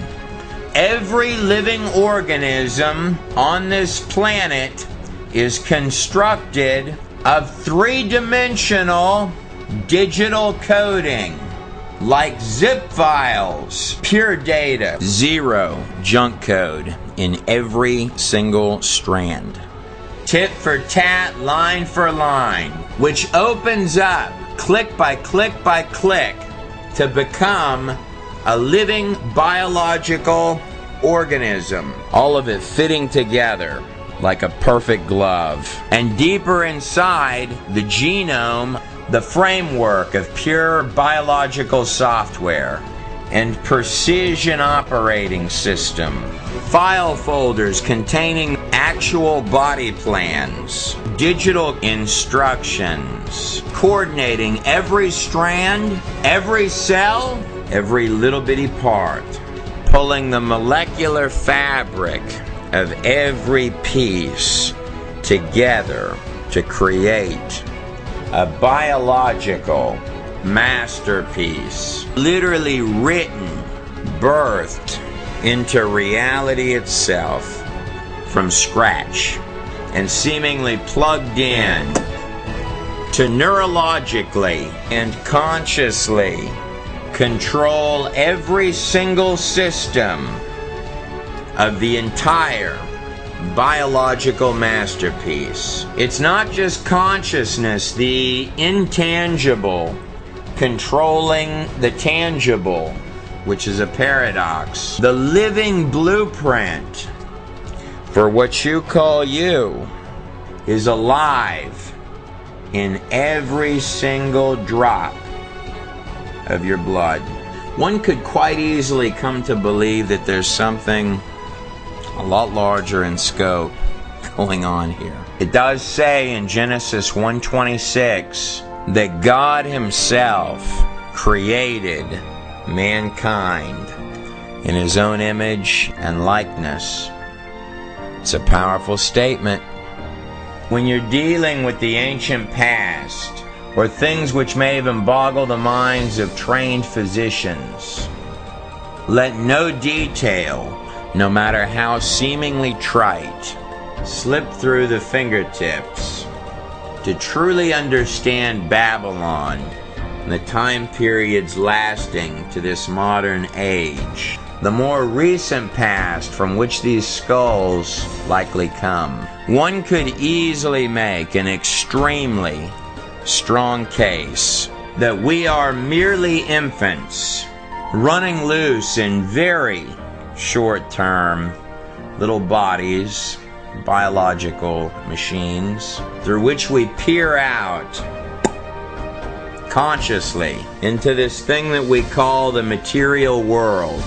Every living organism on this planet is constructed of three-dimensional digital coding, like zip files, pure data, zero junk code in every single strand. Tit for tat, line for line, which opens up click by click by click to become a living biological organism. All of it fitting together like a perfect glove. And deeper inside the genome, the framework of pure biological software and precision operating system, file folders containing actual body plans, digital instructions, coordinating every strand, every cell, every little bitty part, pulling the molecular fabric of every piece together to create a biological masterpiece, literally written, birthed into reality itself from scratch, and seemingly plugged in to neurologically and consciously control every single system of the entire biological masterpiece. It's not just consciousness, the intangible controlling the tangible, which is a paradox. The living blueprint for what you call you is alive in every single drop of your blood. One could quite easily come to believe that there's something a lot larger in scope going on here. It does say in Genesis 1:26 that God Himself created mankind in His own image and likeness. It's a powerful statement. when you're dealing with the ancient past, or things which may even boggle the minds of trained physicians, let no detail, no matter how seemingly trite, slip through the fingertips. To truly understand Babylon and the time periods lasting to this modern age, the more recent past from which these skulls likely come, one could easily make an extremely strong case that we are merely infants running loose in very short-term little bodies, biological machines, through which we peer out consciously into this thing that we call the material world,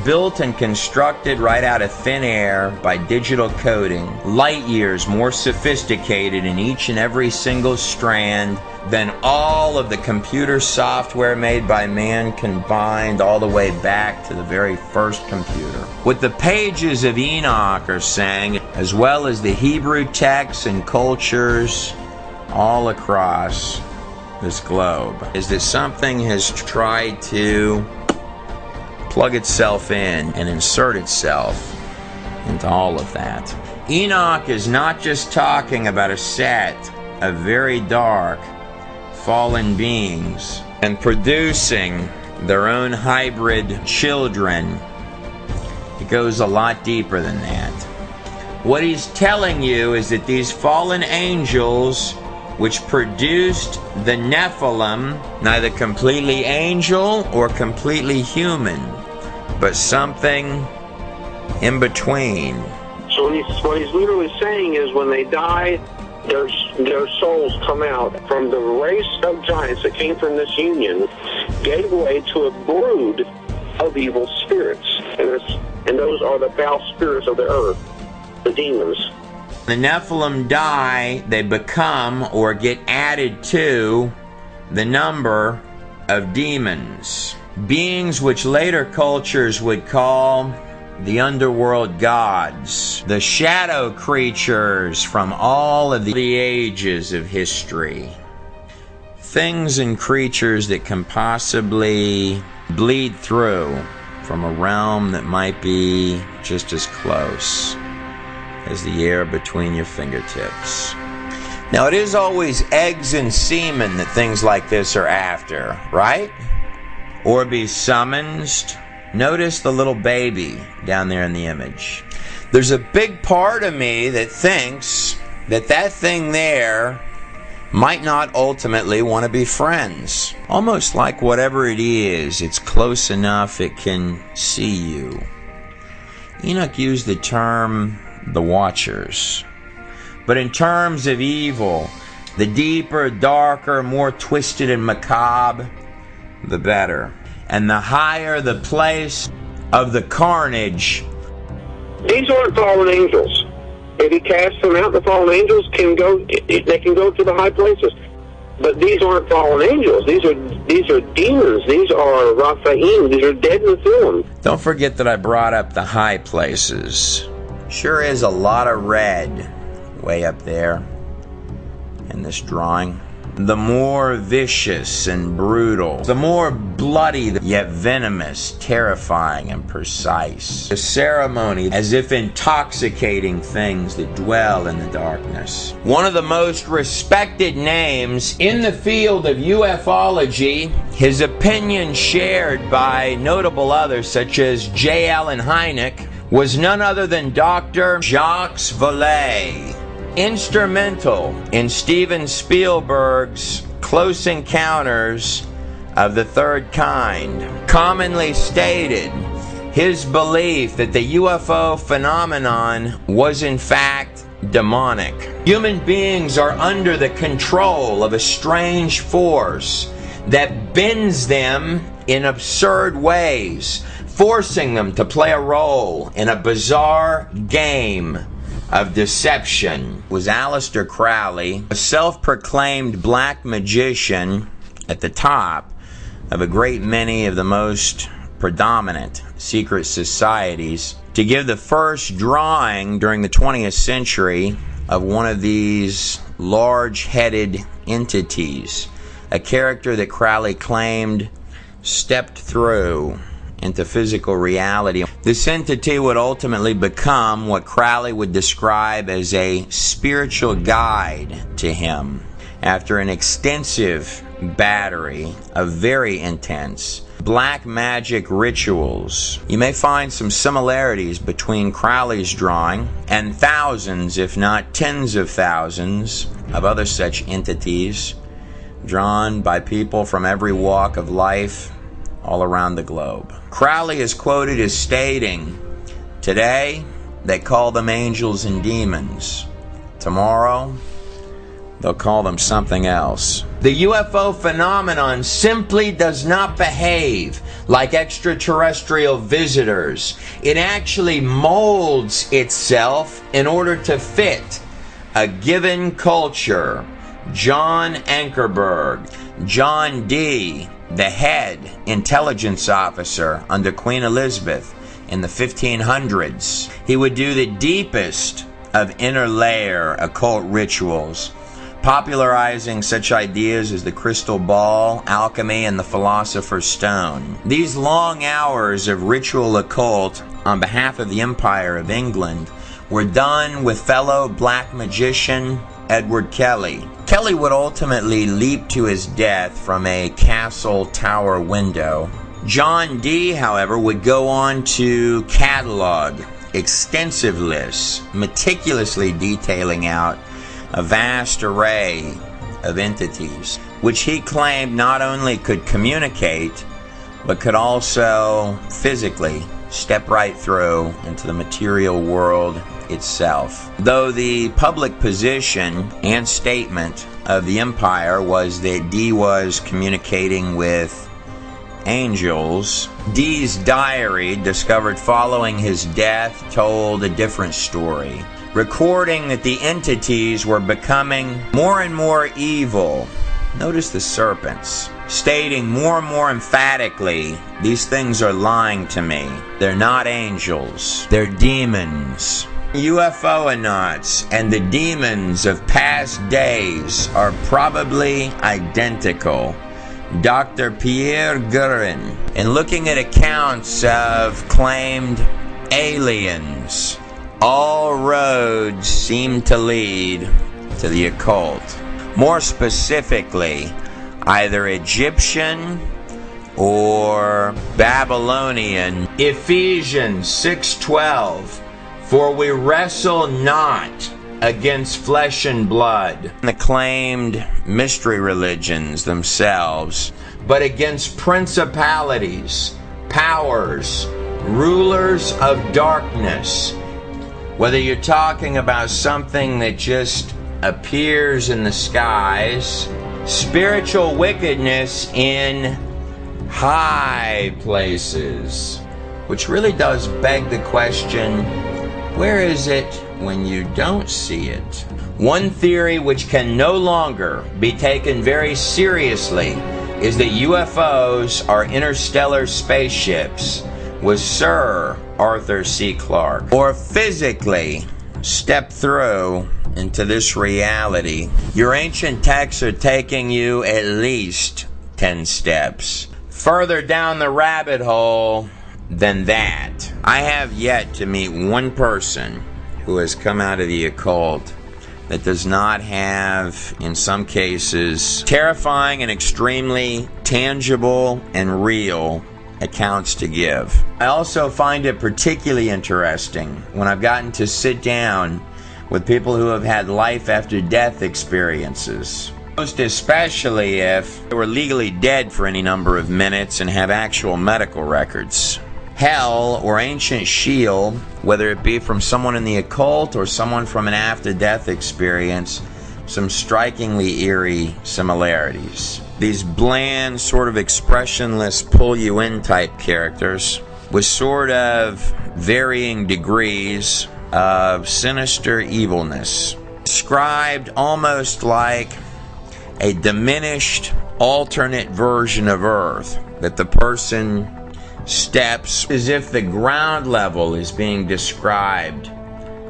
built and constructed right out of thin air by digital coding, light years more sophisticated in each and every single strand than all of the computer software made by man combined, all the way back to the very first computer. What the pages of Enoch are saying, as well as the Hebrew texts and cultures all across this globe, is that something has tried to plug itself in and insert itself into all of that. Enoch is not just talking about a set of very dark, fallen beings and producing their own hybrid children. It goes a lot deeper than that. What he's telling you is that these fallen angels, which produced the Nephilim, neither completely angel or completely human, but something in between. So what he's literally saying is when they die, their souls come out from the race of giants that came from this union, gave way to a brood of evil spirits. And those are the foul spirits of the earth, the demons. The Nephilim die, they become or get added to the number of demons. Beings which later cultures would call the underworld gods, the shadow creatures from all of the ages of history. Things and creatures that can possibly bleed through from a realm that might be just as close as the air between your fingertips. Now, it is always eggs and semen that things like this are after, right? Or be summoned. Notice the little baby down there in the image. There's a big part of me that thinks that that thing there might not ultimately want to be friends. Almost like whatever it is, it's close enough it can see you. Enoch used the term the Watchers. But in terms of evil, the deeper, darker, more twisted and macabre, the better. And the higher the place of the carnage. These aren't fallen angels. If he casts them out, the fallen angels can go. They can go to the high places. But these aren't fallen angels. These are demons. These are Raphaim. These are dead Nephilim. Don't forget that I brought up the high places. Sure is a lot of red way up there in this drawing. The more vicious and brutal, the more bloody, yet venomous, terrifying, and precise. The ceremony, as if intoxicating things that dwell in the darkness. One of the most respected names in the field of ufology, his opinion shared by notable others such as J. Allen Hynek, was none other than Dr. Jacques Vallée. Instrumental in Steven Spielberg's Close Encounters of the Third Kind, commonly stated his belief that the UFO phenomenon was in fact demonic. Human beings are under the control of a strange force that bends them in absurd ways, forcing them to play a role in a bizarre game of deception. Was Aleister Crowley, a self-proclaimed black magician at the top of a great many of the most predominant secret societies, to give the first drawing during the 20th century of one of these large-headed entities, a character that Crowley claimed stepped through into physical reality. This entity would ultimately become what Crowley would describe as a spiritual guide to him after an extensive battery of very intense black magic rituals. You may find some similarities between Crowley's drawing and thousands, if not tens of thousands, of other such entities drawn by people from every walk of life all around the globe. Crowley is quoted as stating, "Today they call them angels and demons. Tomorrow they'll call them something else." The UFO phenomenon simply does not behave like extraterrestrial visitors. It actually molds itself in order to fit a given culture. John Ankerberg, John D., the head intelligence officer under Queen Elizabeth in the 1500s. He would do the deepest of inner layer occult rituals, popularizing such ideas as the crystal ball, alchemy, and the philosopher's stone. These long hours of ritual occult on behalf of the Empire of England were done with fellow black magician Edward Kelly. Kelly would ultimately leap to his death from a castle tower window. John D., however, would go on to catalog extensive lists, meticulously detailing out a vast array of entities, which he claimed not only could communicate, but could also physically step right through into the material world itself. Though the public position and statement of the Empire was that D was communicating with angels, D's diary, discovered following his death, told a different story, recording that the entities were becoming more and more evil. Notice the serpents, stating more and more emphatically, "These things are lying to me. They're not angels. They're demons." UFO-nauts and the demons of past days are probably identical. Dr. Pierre Guerin, in looking at accounts of claimed aliens, all roads seem to lead to the occult. More specifically, either Egyptian or Babylonian. Ephesians 6:12, "For we wrestle not against flesh and blood," the claimed mystery religions themselves, "but against principalities, powers, rulers of darkness." Whether you're talking about something that just appears in the skies, spiritual wickedness in high places, which really does beg the question, where is it when you don't see it? One theory which can no longer be taken very seriously is that UFOs are interstellar spaceships with Sir Arthur C. Clarke, or physically step through into this reality. Your ancient texts are taking you at least 10 steps further down the rabbit hole than that. I have yet to meet one person who has come out of the occult that does not have, in some cases, terrifying and extremely tangible and real accounts to give. I also find it particularly interesting when I've gotten to sit down with people who have had life after death experiences, most especially if they were legally dead for any number of minutes and have actual medical records. Hell or ancient shield, whether it be from someone in the occult or someone from an after-death experience, some strikingly eerie similarities. These bland, sort of expressionless, pull-you-in type characters with sort of varying degrees of sinister evilness, described almost like a diminished, alternate version of Earth, that the person steps as if the ground level is being described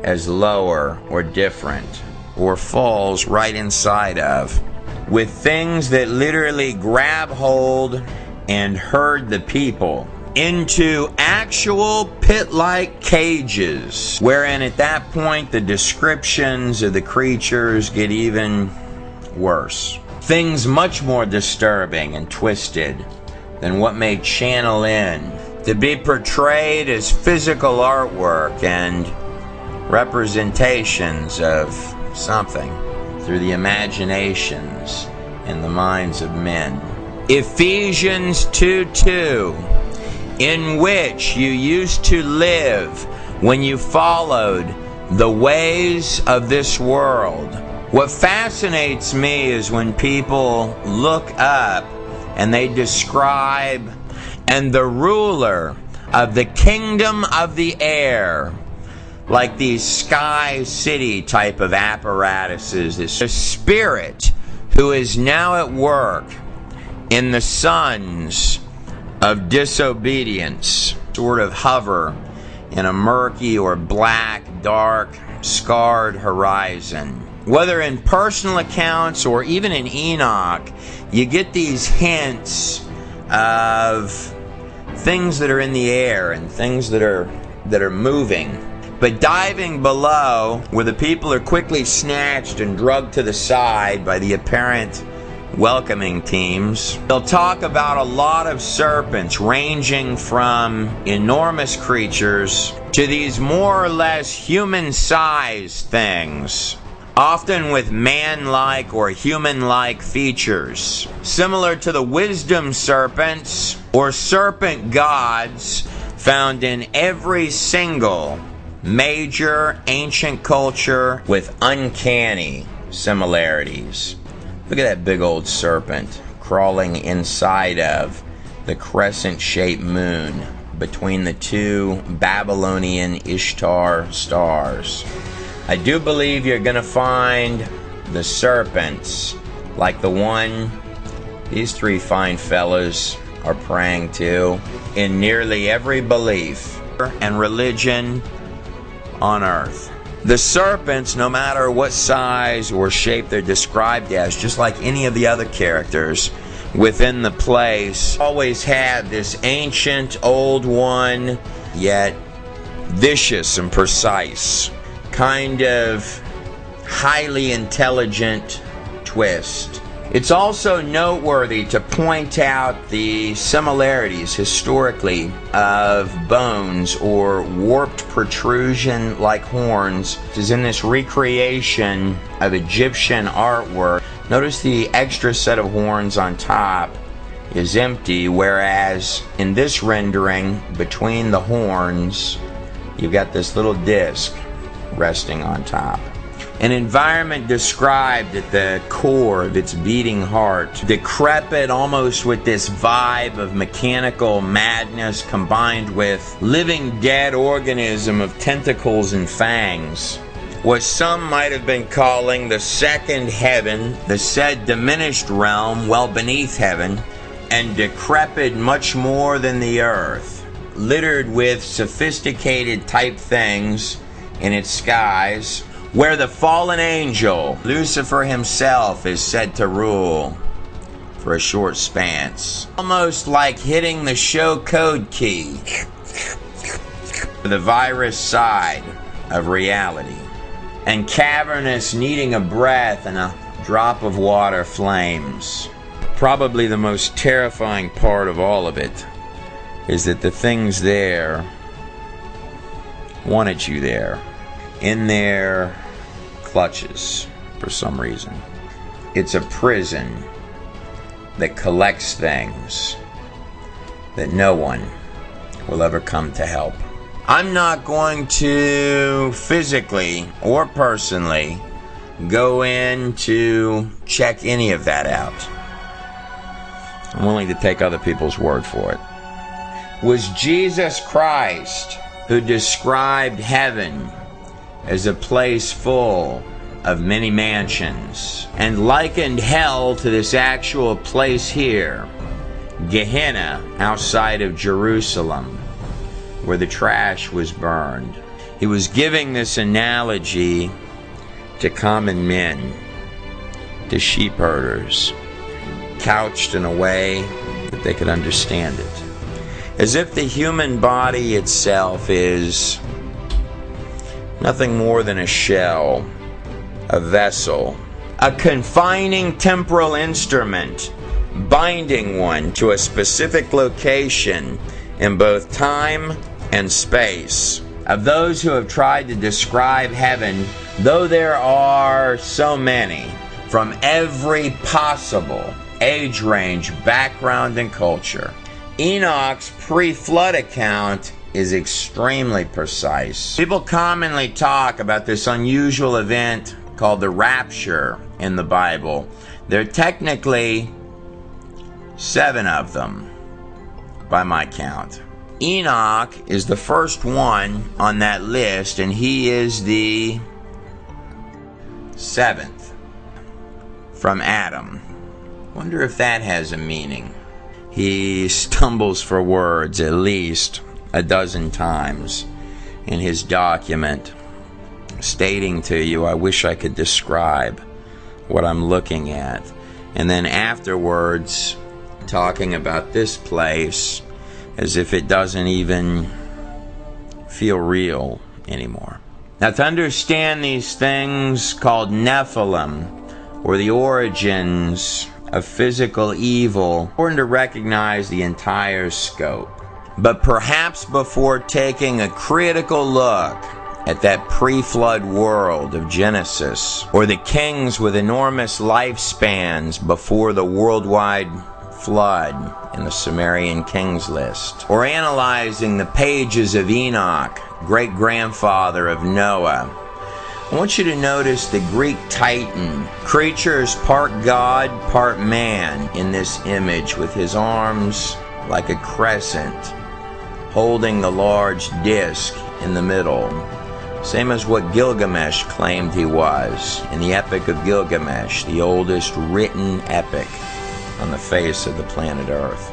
as lower or different or falls right inside of, with things that literally grab hold and herd the people into actual pit-like cages, wherein at that point the descriptions of the creatures get even worse. Things much more disturbing and twisted than what may channel in to be portrayed as physical artwork and representations of something through the imaginations and the minds of men. Ephesians 2:2, in which you used to live when you followed the ways of this world. What fascinates me is when people look up and they describe, and the ruler of the kingdom of the air, like these sky city type of apparatuses, this spirit who is now at work in the sons of disobedience, sort of hover in a murky or black, dark, scarred horizon. Whether in personal accounts or even in Enoch, you get these hints of things that are in the air and things that are moving. But diving below, where the people are quickly snatched and drugged to the side by the apparent welcoming teams, they'll talk about a lot of serpents ranging from enormous creatures to these more or less human-sized things, often with man-like or human-like features, similar to the wisdom serpents or serpent gods found in every single major ancient culture with uncanny similarities. Look at that big old serpent crawling inside of the crescent-shaped moon between the two Babylonian Ishtar stars. I do believe you're going to find the serpents like the one these three fine fellas are praying to in nearly every belief and religion on earth. The serpents, no matter what size or shape they're described as, just like any of the other characters within the place, always had this ancient, old one, yet vicious and precise, kind of highly intelligent twist. It's also noteworthy to point out the similarities historically of bones or warped protrusion like horns, which is in this recreation of Egyptian artwork. Notice the extra set of horns on top is empty, whereas in this rendering, between the horns, you've got this little disc resting on top. An environment described at the core of its beating heart, decrepit almost with this vibe of mechanical madness combined with living dead organism of tentacles and fangs. What some might have been calling the second heaven, the said diminished realm well beneath heaven, and decrepit much more than the earth, littered with sophisticated type things in its skies, where the fallen angel, Lucifer himself, is said to rule for a short span. Almost like hitting the show code key, the virus side of reality. And cavernous, needing a breath and a drop of water flames. Probably the most terrifying part of all of it is that the things there wanted you there, in their clutches for some reason. It's a prison that collects things that no one will ever come to help. I'm not going to physically or personally go in to check any of that out. I'm willing to take other people's word for it. Was Jesus Christ who described heaven as a place full of many mansions and likened hell to this actual place here, Gehenna, outside of Jerusalem, where the trash was burned. He was giving this analogy to common men, to sheep herders, couched in a way that they could understand it. As if the human body itself is nothing more than a shell, a vessel, a confining temporal instrument, binding one to a specific location in both time and space. Of those who have tried to describe heaven, though there are so many, from every possible age range, background, and culture, Enoch's pre-flood account is extremely precise. People commonly talk about this unusual event called the rapture in the Bible. There are technically 7 of them, by my count. Enoch is the first one on that list, and he is the 7th from Adam. Wonder if that has a meaning. He stumbles for words at least a dozen times in his document, stating to you, I wish I could describe what I'm looking at. And then afterwards, talking about this place as if it doesn't even feel real anymore. Now, to understand these things called Nephilim, or the origins of physical evil, important to recognize the entire scope. But perhaps before taking a critical look at that pre-flood world of Genesis, or the kings with enormous lifespans before the worldwide flood in the Sumerian kings list, or analyzing the pages of Enoch, great-grandfather of Noah, I want you to notice the Greek Titan. Creature is part God, part man in this image, with his arms like a crescent, holding the large disc in the middle. Same as what Gilgamesh claimed he was in the Epic of Gilgamesh, the oldest written epic on the face of the planet Earth.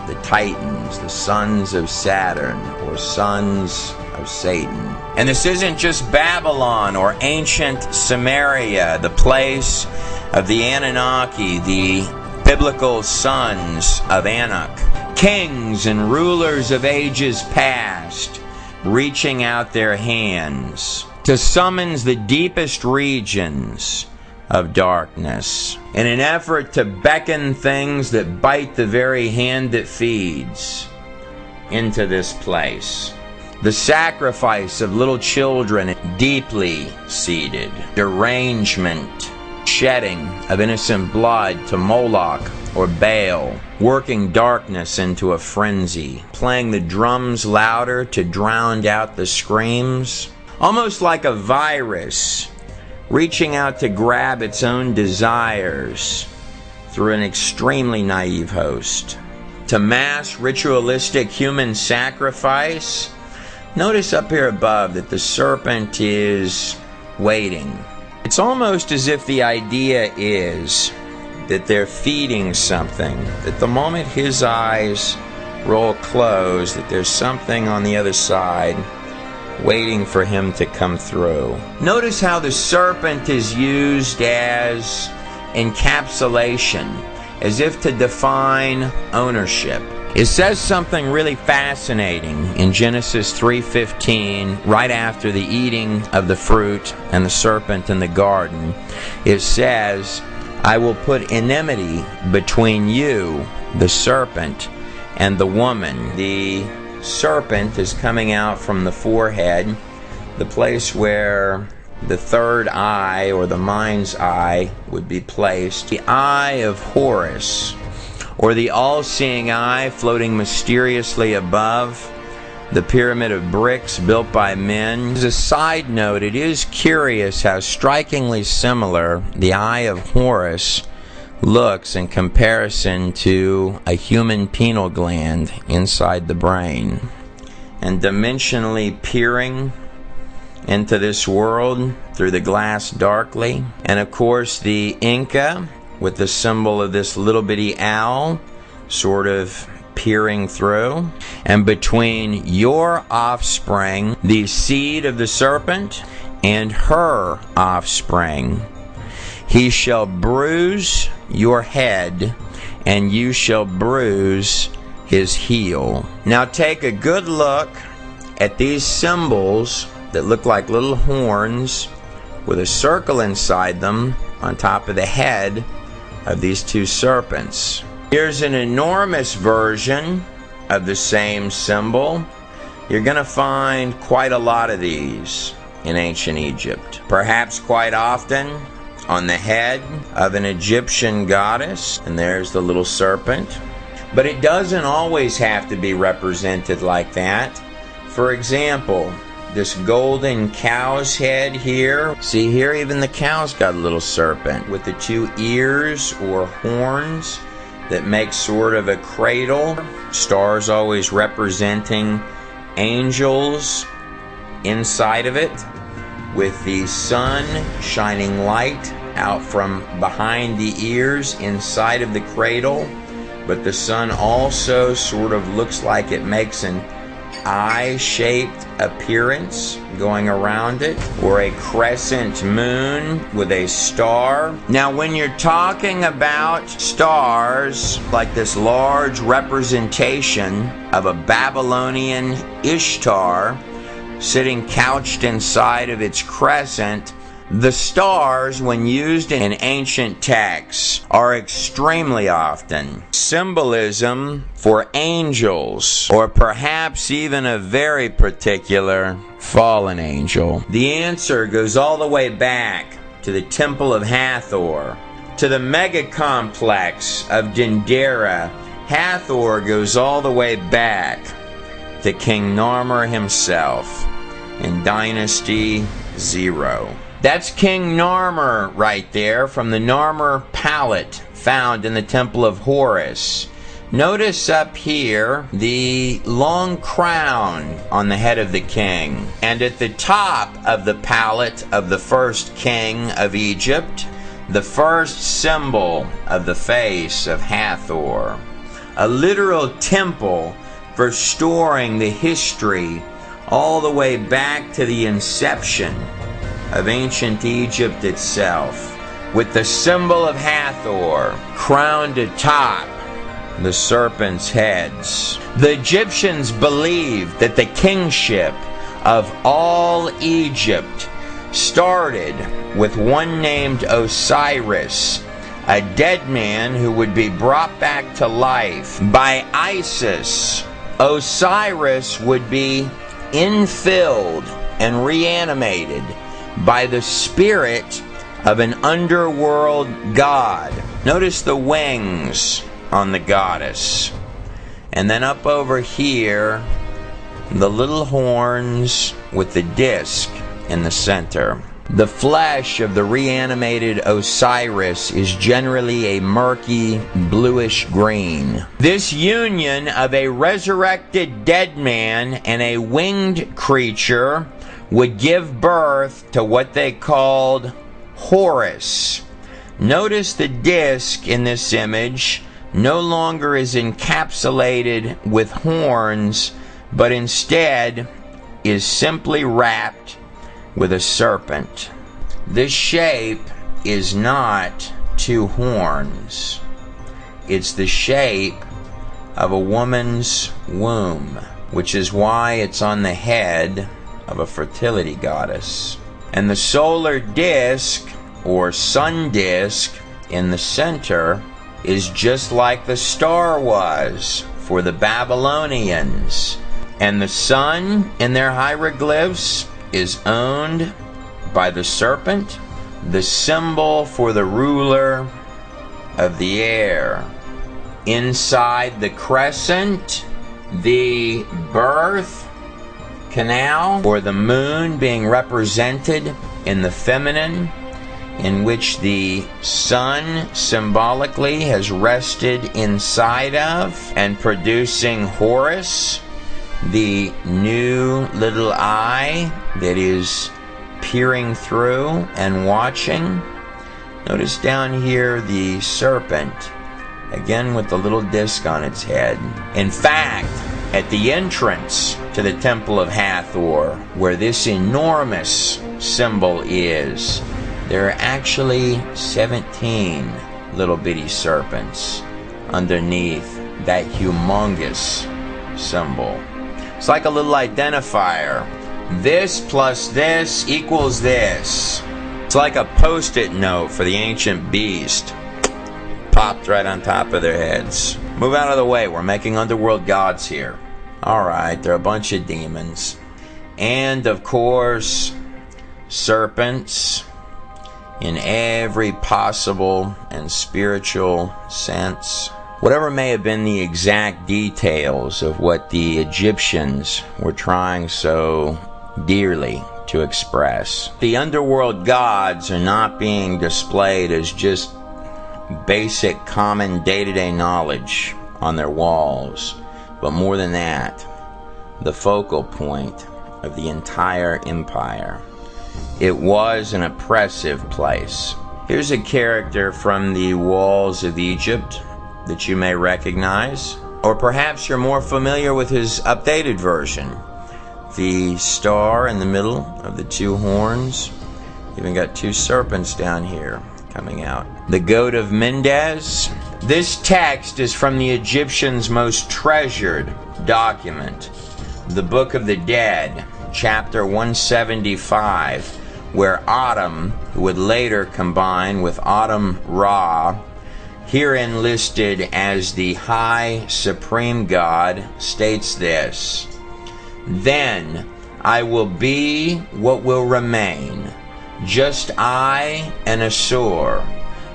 The Titans, the sons of Saturn, or sons of Satan. And this isn't just Babylon or ancient Samaria, the place of the Anunnaki, the biblical sons of Anak, kings and rulers of ages past, reaching out their hands to summons the deepest regions of darkness in an effort to beckon things that bite the very hand that feeds into this place. The sacrifice of little children, deeply seated, derangement, shedding of innocent blood to Moloch or Baal, working darkness into a frenzy, playing the drums louder to drown out the screams, almost like a virus, reaching out to grab its own desires through an extremely naive host. To mass ritualistic human sacrifice, notice up here above that the serpent is waiting. It's almost as if the idea is that they're feeding something, that the moment his eyes roll closed, that there's something on the other side waiting for him to come through. Notice how the serpent is used as encapsulation, as if to define ownership. It says something really fascinating in Genesis 3:15, right after the eating of the fruit and the serpent in the garden. It says, I will put enmity between you, the serpent, and the woman. The serpent is coming out from the forehead, the place where the third eye, or the mind's eye, would be placed. The eye of Horus, or the all-seeing eye, floating mysteriously above the pyramid of bricks built by men. As a side note, it is curious how strikingly similar the eye of Horus looks in comparison to a human pineal gland inside the brain. And dimensionally peering into this world through the glass darkly. And of course the Inca, with the symbol of this little bitty owl sort of peering through. And between your offspring, the seed of the serpent, and her offspring. He shall bruise your head, and you shall bruise his heel. Now take a good look at these symbols that look like little horns with a circle inside them on top of the head of these two serpents. Here's an enormous version of the same symbol. You're going to find quite a lot of these in ancient Egypt. Perhaps quite often on the head of an Egyptian goddess, and there's the little serpent. But it doesn't always have to be represented like that. For example, this golden cow's head here. See here, even the cow's got a little serpent with the two ears or horns that make sort of a cradle. Stars always representing angels inside of it, with the sun shining light out from behind the ears inside of the cradle. But the sun also sort of looks like it makes an eye-shaped appearance going around it, or a crescent moon with a star. Now when you're talking about stars, like this large representation of a Babylonian Ishtar sitting couched inside of its crescent, the stars, when used in ancient texts, are extremely often symbolism for angels, or perhaps even a very particular fallen angel. The answer goes all the way back to the Temple of Hathor, to the mega complex of Dendera. Hathor goes all the way back to King Narmer himself in Dynasty 0. That's King Narmer right there from the Narmer palette found in the Temple of Horus. Notice up here the long crown on the head of the king, and at the top of the palette of the first king of Egypt, the first symbol of the face of Hathor, a literal temple for storing the history all the way back to the inception of ancient Egypt itself, with the symbol of Hathor crowned atop the serpent's heads. The Egyptians believed that the kingship of all Egypt started with one named Osiris, a dead man who would be brought back to life by Isis. Osiris would be infilled and reanimated by the spirit of an underworld god. Notice the wings on the goddess. And then up over here, the little horns with the disc in the center. The flesh of the reanimated Osiris is generally a murky bluish green. This union of a resurrected dead man and a winged creature would give birth to what they called Horus. Notice the disc in this image no longer is encapsulated with horns, but instead is simply wrapped with a serpent. This shape is not two horns. It's the shape of a woman's womb, which is why it's on the head of a fertility goddess. And the solar disk, or sun disk, in the center is just like the star was for the Babylonians. And the sun in their hieroglyphs is owned by the serpent, the symbol for the ruler of the air. Inside the crescent, the birth canal, or the moon being represented in the feminine, in which the sun symbolically has rested inside of, and producing Horus, the new little eye that is peering through and watching. Notice down here the serpent, again with the little disc on its head. In fact, at the entrance to the Temple of Hathor, where this enormous symbol is, there are actually 17 little bitty serpents underneath that humongous symbol. It's like a little identifier. This plus this equals this. It's like a post-it note for the ancient beast. Popped right on top of their heads. Move out of the way, we're making underworld gods here. Alright, they're a bunch of demons. And of course, serpents in every possible and spiritual sense. Whatever may have been the exact details of what the Egyptians were trying so dearly to express, the underworld gods are not being displayed as just basic common day-to-day knowledge on their walls, but more than that, the focal point of the entire empire. It was an oppressive place. Here's a character from the walls of Egypt that you may recognize, or perhaps you're more familiar with his updated version. The star in the middle of the two horns, even got two serpents down here coming out. The goat of Mendes. This text is from the Egyptians' most treasured document, the Book of the Dead, chapter 175, where Atum, who would later combine with Atum Ra, herein listed as the High Supreme God, states this: "Then I will be what will remain, just I and Assur,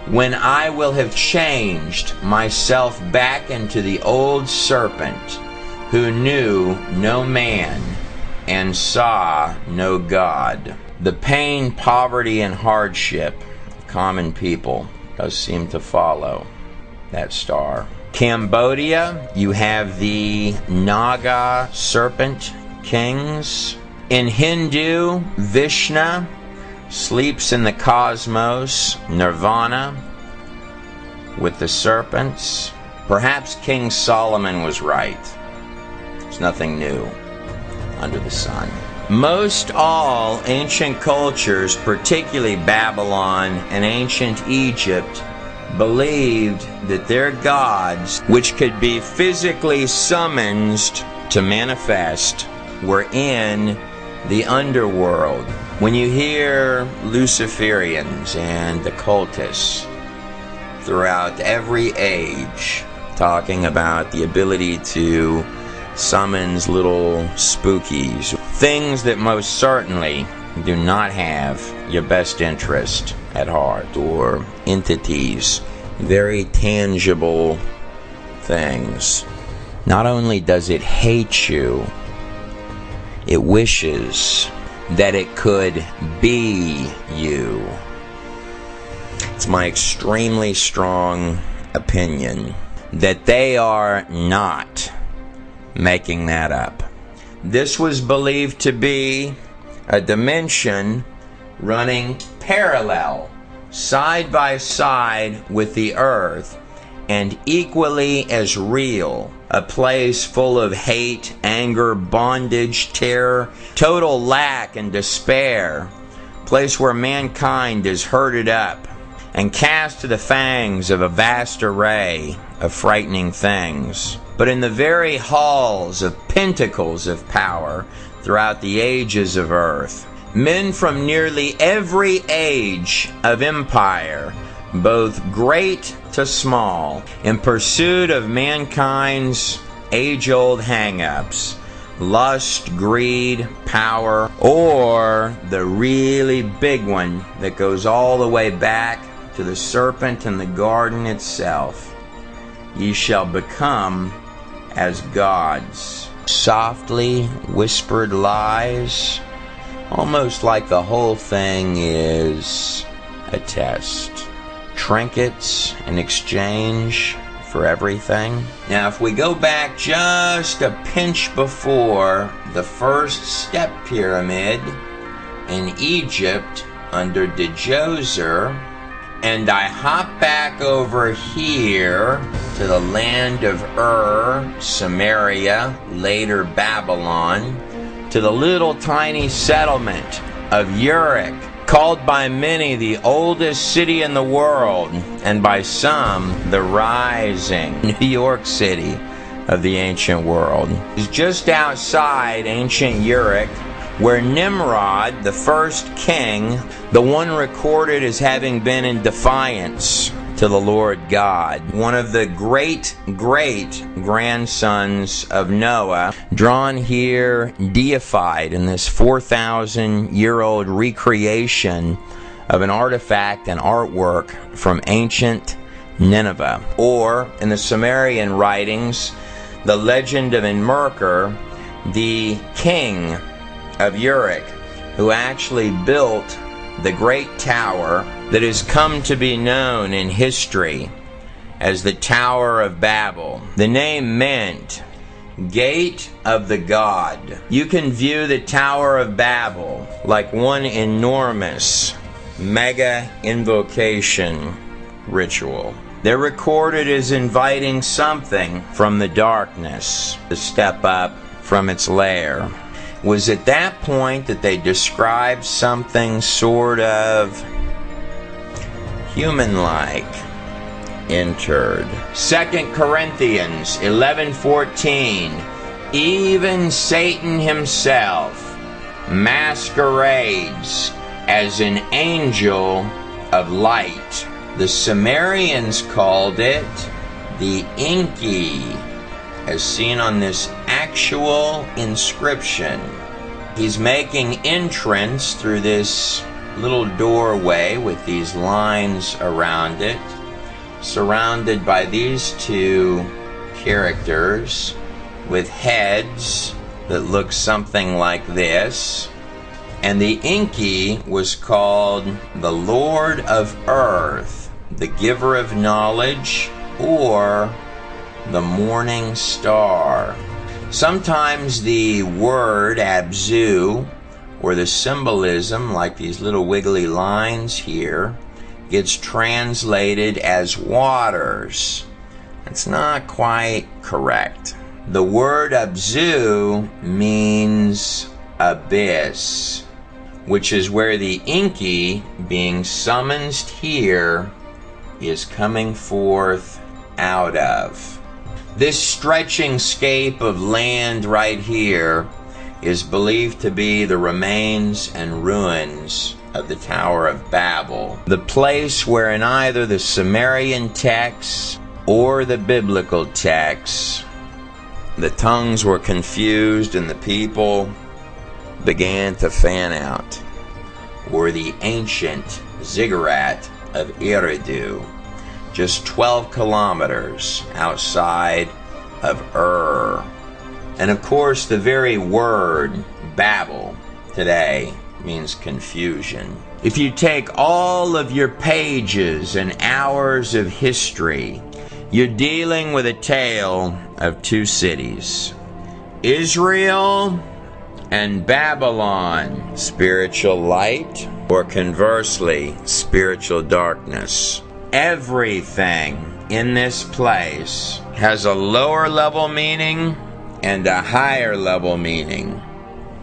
when I will have changed myself back into the old serpent, who knew no man and saw no God." The pain, poverty, and hardship of common people does seem to follow that star. Cambodia, you have the Naga serpent kings. In Hindu, Vishnu sleeps in the cosmos, nirvana, with the serpents. Perhaps King Solomon was right. There's nothing new under the sun. Most all ancient cultures, particularly Babylon and ancient Egypt, believed that their gods, which could be physically summoned to manifest, were in the underworld. When you hear Luciferians and occultists throughout every age talking about the ability to summon little spookies, things that most certainly do not have your best interest at heart, or entities, very tangible things. Not only does it hate you, it wishes that it could be you. It's my extremely strong opinion that they are not making that up. This was believed to be a dimension running parallel, side by side with the earth, and equally as real. A place full of hate, anger, bondage, terror, total lack and despair. A place where mankind is herded up and cast to the fangs of a vast array of frightening things. But in the very halls of pentacles of power throughout the ages of earth, men from nearly every age of empire, both great to small, in pursuit of mankind's age-old hang-ups, lust, greed, power, or the really big one that goes all the way back to the serpent in the garden itself. Ye shall become as gods. Softly whispered lies, almost like the whole thing is a test. Trinkets in exchange for everything. Now, if we go back just a pinch before the first step pyramid in Egypt under Djoser, And I hop back over here to the land of Samaria, later Babylon, to the little tiny settlement of Uruk, called by many the oldest city in the world, and by some the rising New York City of the ancient world. It's just outside ancient Uruk, where Nimrod, the first king, the one recorded as having been in defiance to the Lord God, one of the great grandsons of Noah, drawn here, deified in this 4,000-year-old recreation of an artifact and artwork from ancient Nineveh. Or, in the Sumerian writings, the legend of Enmerkar, the king of Uruk, who actually built the great tower that has come to be known in history as the Tower of Babel. The name meant Gate of the God. You can view the Tower of Babel like one enormous mega invocation ritual. They're recorded as inviting something from the darkness to step up from its lair. It was at that point that they described something sort of human-like entered. 2 Corinthians 11:14. Even Satan himself masquerades as an angel of light. The Sumerians called it the Enki, as seen on this actual inscription. He's making entrance through this little doorway with these lines around it, surrounded by these two characters with heads that look something like this. And the Enki was called the Lord of Earth, the giver of knowledge, or the morning star. Sometimes the word Abzu, or the symbolism, like these little wiggly lines here, gets translated as waters. It's not quite correct. The word Abzu means abyss, which is where the Enki, being summoned here, is coming forth out of. This stretching scape of land right here is believed to be the remains and ruins of the Tower of Babel, the place where in either the Sumerian texts or the biblical texts the tongues were confused and the people began to fan out, or the ancient ziggurat of Eridu, just 12 kilometers outside of And of course, the very word Babel today means confusion. If you take all of your pages and hours of history, you're dealing with a tale of two cities, Israel and Babylon, spiritual light, or conversely, spiritual darkness. Everything in this place has a lower level meaning and a higher level meaning.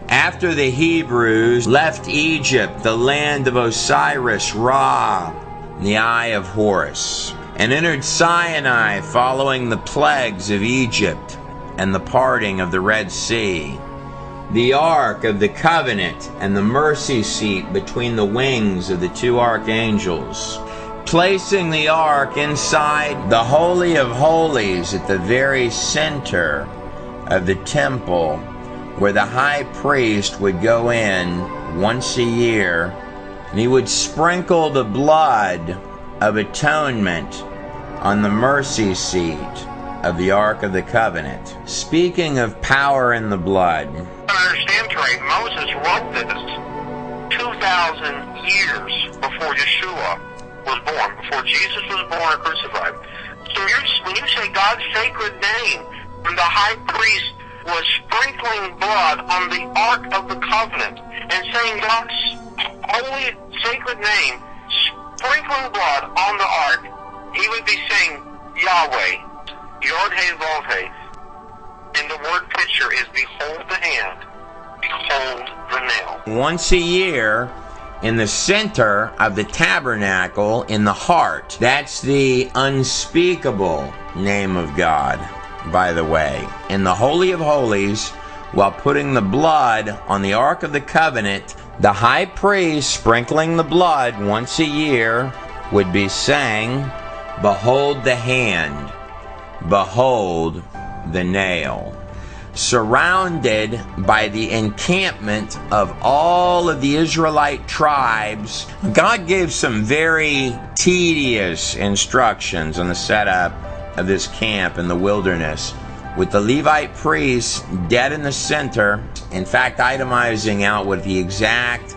After the Hebrews left Egypt, the land of Osiris, Ra, the eye of Horus, and entered Sinai following the plagues of Egypt and the parting of the Red Sea, the Ark of the Covenant and the mercy seat between the wings of the two archangels, placing the Ark inside the Holy of Holies at the very center of the temple, where the high priest would go in once a year, and he would sprinkle the blood of atonement on the mercy seat of the Ark of the Covenant. Speaking of power in the blood, I understand, Trey, Moses wrote this 2,000 years before Yeshua was born, before Jesus was born or crucified. So when you say God's sacred name, when the high priest was sprinkling blood on the Ark of the Covenant and saying God's holy sacred name, sprinkling blood on the ark, he would be saying Yahweh, Yod-Heh-Vav-Heh. And the word picture is behold the hand, behold the nail. Once a year, in the center of the tabernacle, in the heart, that's the unspeakable name of God, by the way. In the Holy of Holies, while putting the blood on the Ark of the Covenant, the high priest, sprinkling the blood once a year, would be saying, behold the hand, behold the nail. Surrounded by the encampment of all of the Israelite tribes, God gave some very tedious instructions on the setup of this camp in the wilderness, with the Levite priests dead in the center, in fact itemizing out what the exact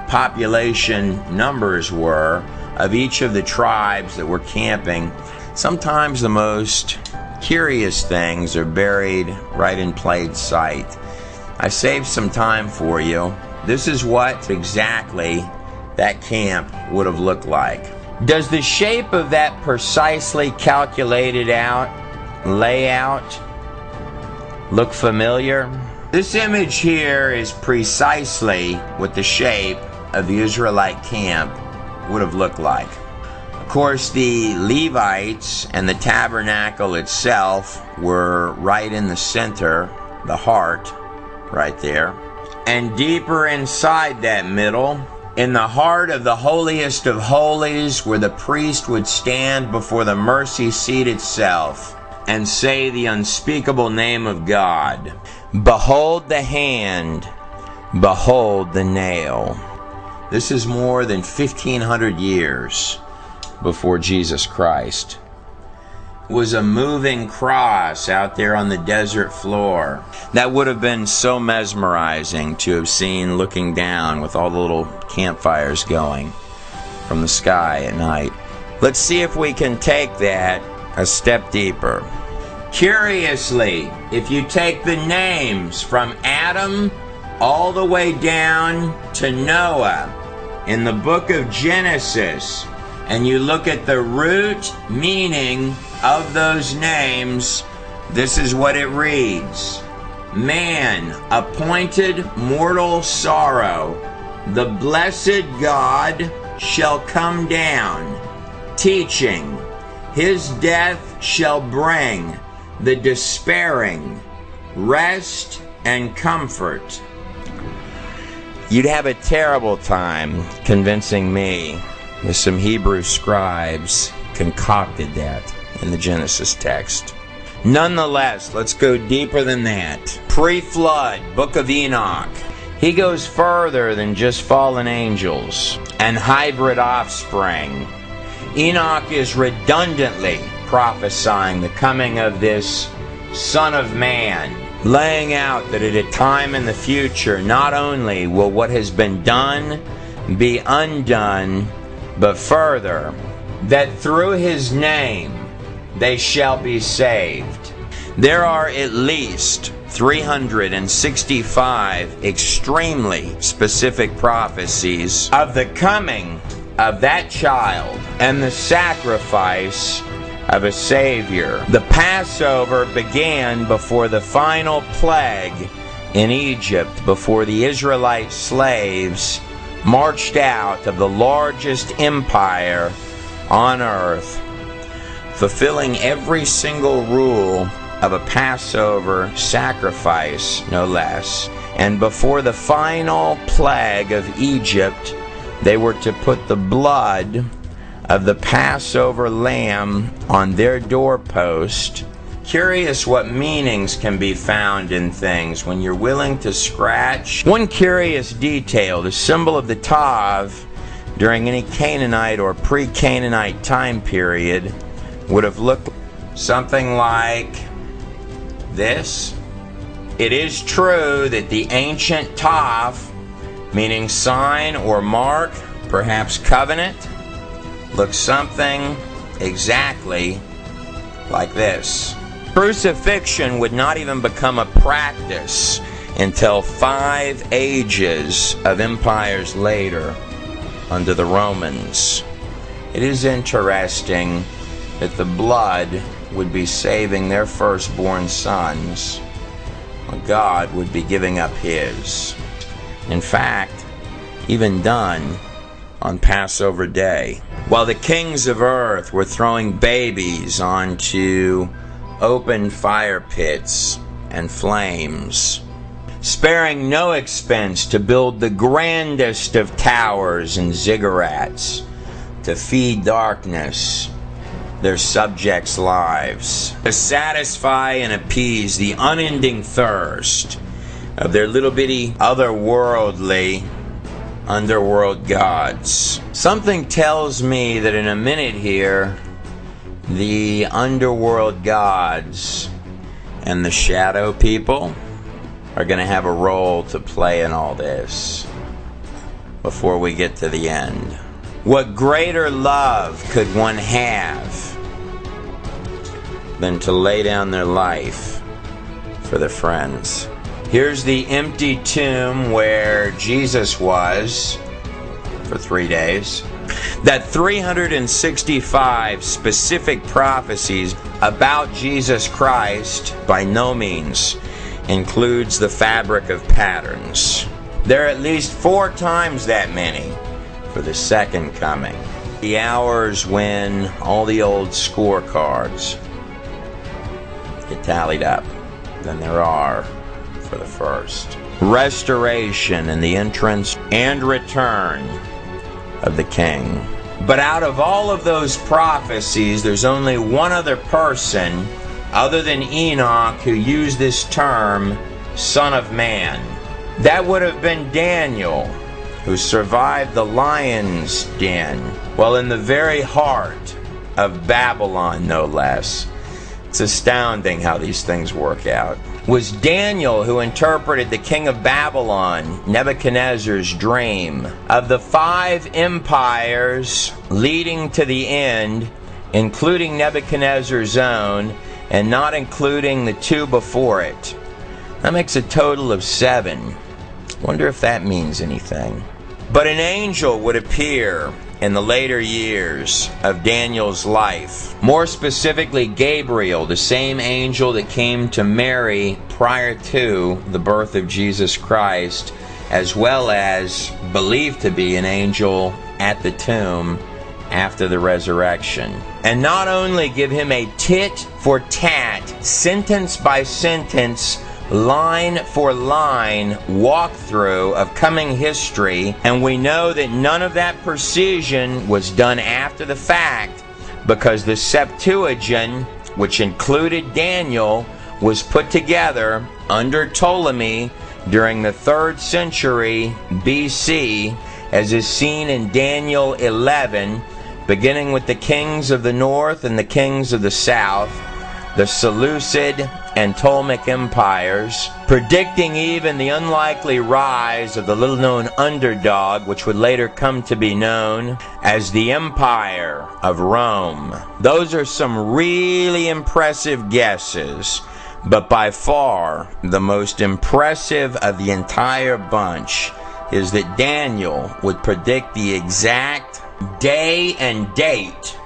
population numbers were of each of the tribes that were camping. Sometimes the most curious things are buried right in plain sight. I saved some time for you. This is what exactly that camp would have looked like. Does the shape of that precisely calculated out layout look familiar? This image here is precisely what the shape of the Israelite camp would have looked like. Of course, the Levites and the tabernacle itself were right in the center, the heart, right there. And deeper inside that middle, in the heart of the holiest of holies, where the priest would stand before the mercy seat itself and say the unspeakable name of God, behold the hand, behold the nail. This is more than 1,500 years before Jesus Christ. It was a moving cross out there on the desert floor. That would have been so mesmerizing to have seen looking down with all the little campfires going from the sky at night. Let's see if we can take that a step deeper. Curiously, if you take the names from Adam all the way down to Noah in the book of Genesis, and you look at the root meaning of those names, this is what it reads. Man, appointed mortal sorrow, the blessed God shall come down, teaching, his death shall bring the despairing rest and comfort. You'd have a terrible time convincing me that some Hebrew scribes concocted that in the Genesis text. Nonetheless, let's go deeper than that. Pre-flood, Book of Enoch. He goes further than just fallen angels and hybrid offspring. Enoch is redundantly prophesying the coming of this Son of Man, laying out that at a time in the future, not only will what has been done be undone, but further, that through his name they shall be saved. There are at least 365 extremely specific prophecies of the coming of that child and the sacrifice of a Savior. The Passover began before the final plague in Egypt, before the Israelite slaves marched out of the largest empire on earth, fulfilling every single rule of a Passover sacrifice, no less. And before the final plague of Egypt, they were to put the blood of the Passover lamb on their doorpost. Curious what meanings can be found in things when you're willing to scratch. One curious detail, the symbol of the Tav during any Canaanite or pre-Canaanite time period would have looked something like this. It is true that the ancient Tav, meaning sign or mark, perhaps covenant, looks something exactly like this. Crucifixion would not even become a practice until 5 ages of empires later under the Romans. It is interesting that the blood would be saving their firstborn sons, while God would be giving up his. In fact, even done on Passover Day. While the kings of earth were throwing babies onto open fire pits and flames, sparing no expense to build the grandest of towers and ziggurats to feed darkness their subjects' lives, to satisfy and appease the unending thirst of their little bitty otherworldly underworld gods. Something tells me that in a minute here, the underworld gods and the shadow people are going to have a role to play in all this before we get to the end. What greater love could one have than to lay down their life for their friends? Here's the empty tomb where Jesus was for 3 days. That 365 specific prophecies about Jesus Christ by no means includes the fabric of patterns. There are at least 4 times that many for the second coming. The hours when all the old scorecards get tallied up than there are for the first. Restoration and the entrance and return of the King. But out of all of those prophecies, there's only one other person other than Enoch who used this term, Son of Man. That would have been Daniel, who survived the lion's den, while in the very heart of Babylon, no less. It's astounding how these things work out. It was Daniel who interpreted the king of Babylon, Nebuchadnezzar's dream of the 5 empires leading to the end, including Nebuchadnezzar's own, and not including the 2 before it. That makes a total of 7. Wonder if that means anything. But an angel would appear in the later years of Daniel's life. More specifically, Gabriel, the same angel that came to Mary prior to the birth of Jesus Christ, as well as believed to be an angel at the tomb after the resurrection. And not only give him a tit for tat, sentence by sentence, line for line walkthrough of coming history, and we know that none of that precision was done after the fact, because the Septuagint, which included Daniel, was put together under Ptolemy during the 3rd century BC, as is seen in Daniel 11, beginning with the kings of the north and the kings of the south, the Seleucid and Ptolemaic empires, predicting even the unlikely rise of the little-known underdog, which would later come to be known as the Empire of Rome. Those are some really impressive guesses, but by far the most impressive of the entire bunch is that Daniel would predict the exact day and date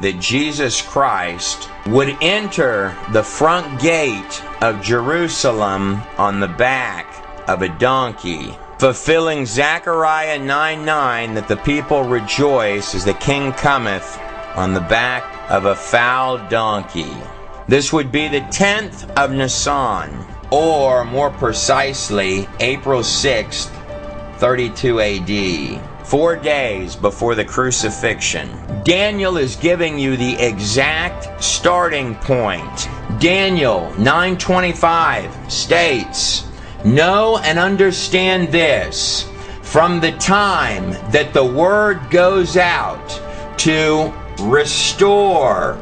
that Jesus Christ would enter the front gate of Jerusalem on the back of a donkey, fulfilling Zechariah 9:9, that the people rejoice as the king cometh on the back of a foal donkey. This would be the 10th of Nisan, or more precisely, April 6th, 32 AD. 4 days before the crucifixion. Daniel is giving you the exact starting point. Daniel 9:25 states, "Know and understand this, from the time that the word goes out to restore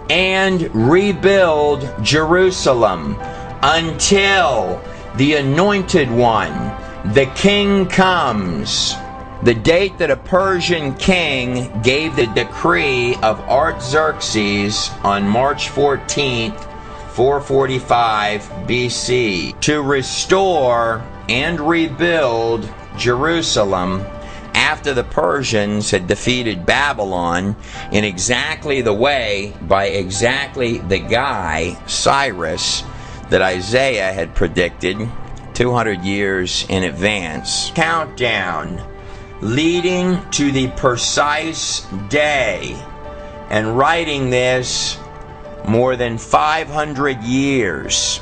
and rebuild Jerusalem until the Anointed One, the King, comes." The date that a Persian king gave the decree of Artaxerxes on March 14th, 445 BC, to restore and rebuild Jerusalem after the Persians had defeated Babylon in exactly the way, by exactly the guy, Cyrus, that Isaiah had predicted 200 years in advance. Countdown leading to the precise day, and writing this more than 500 years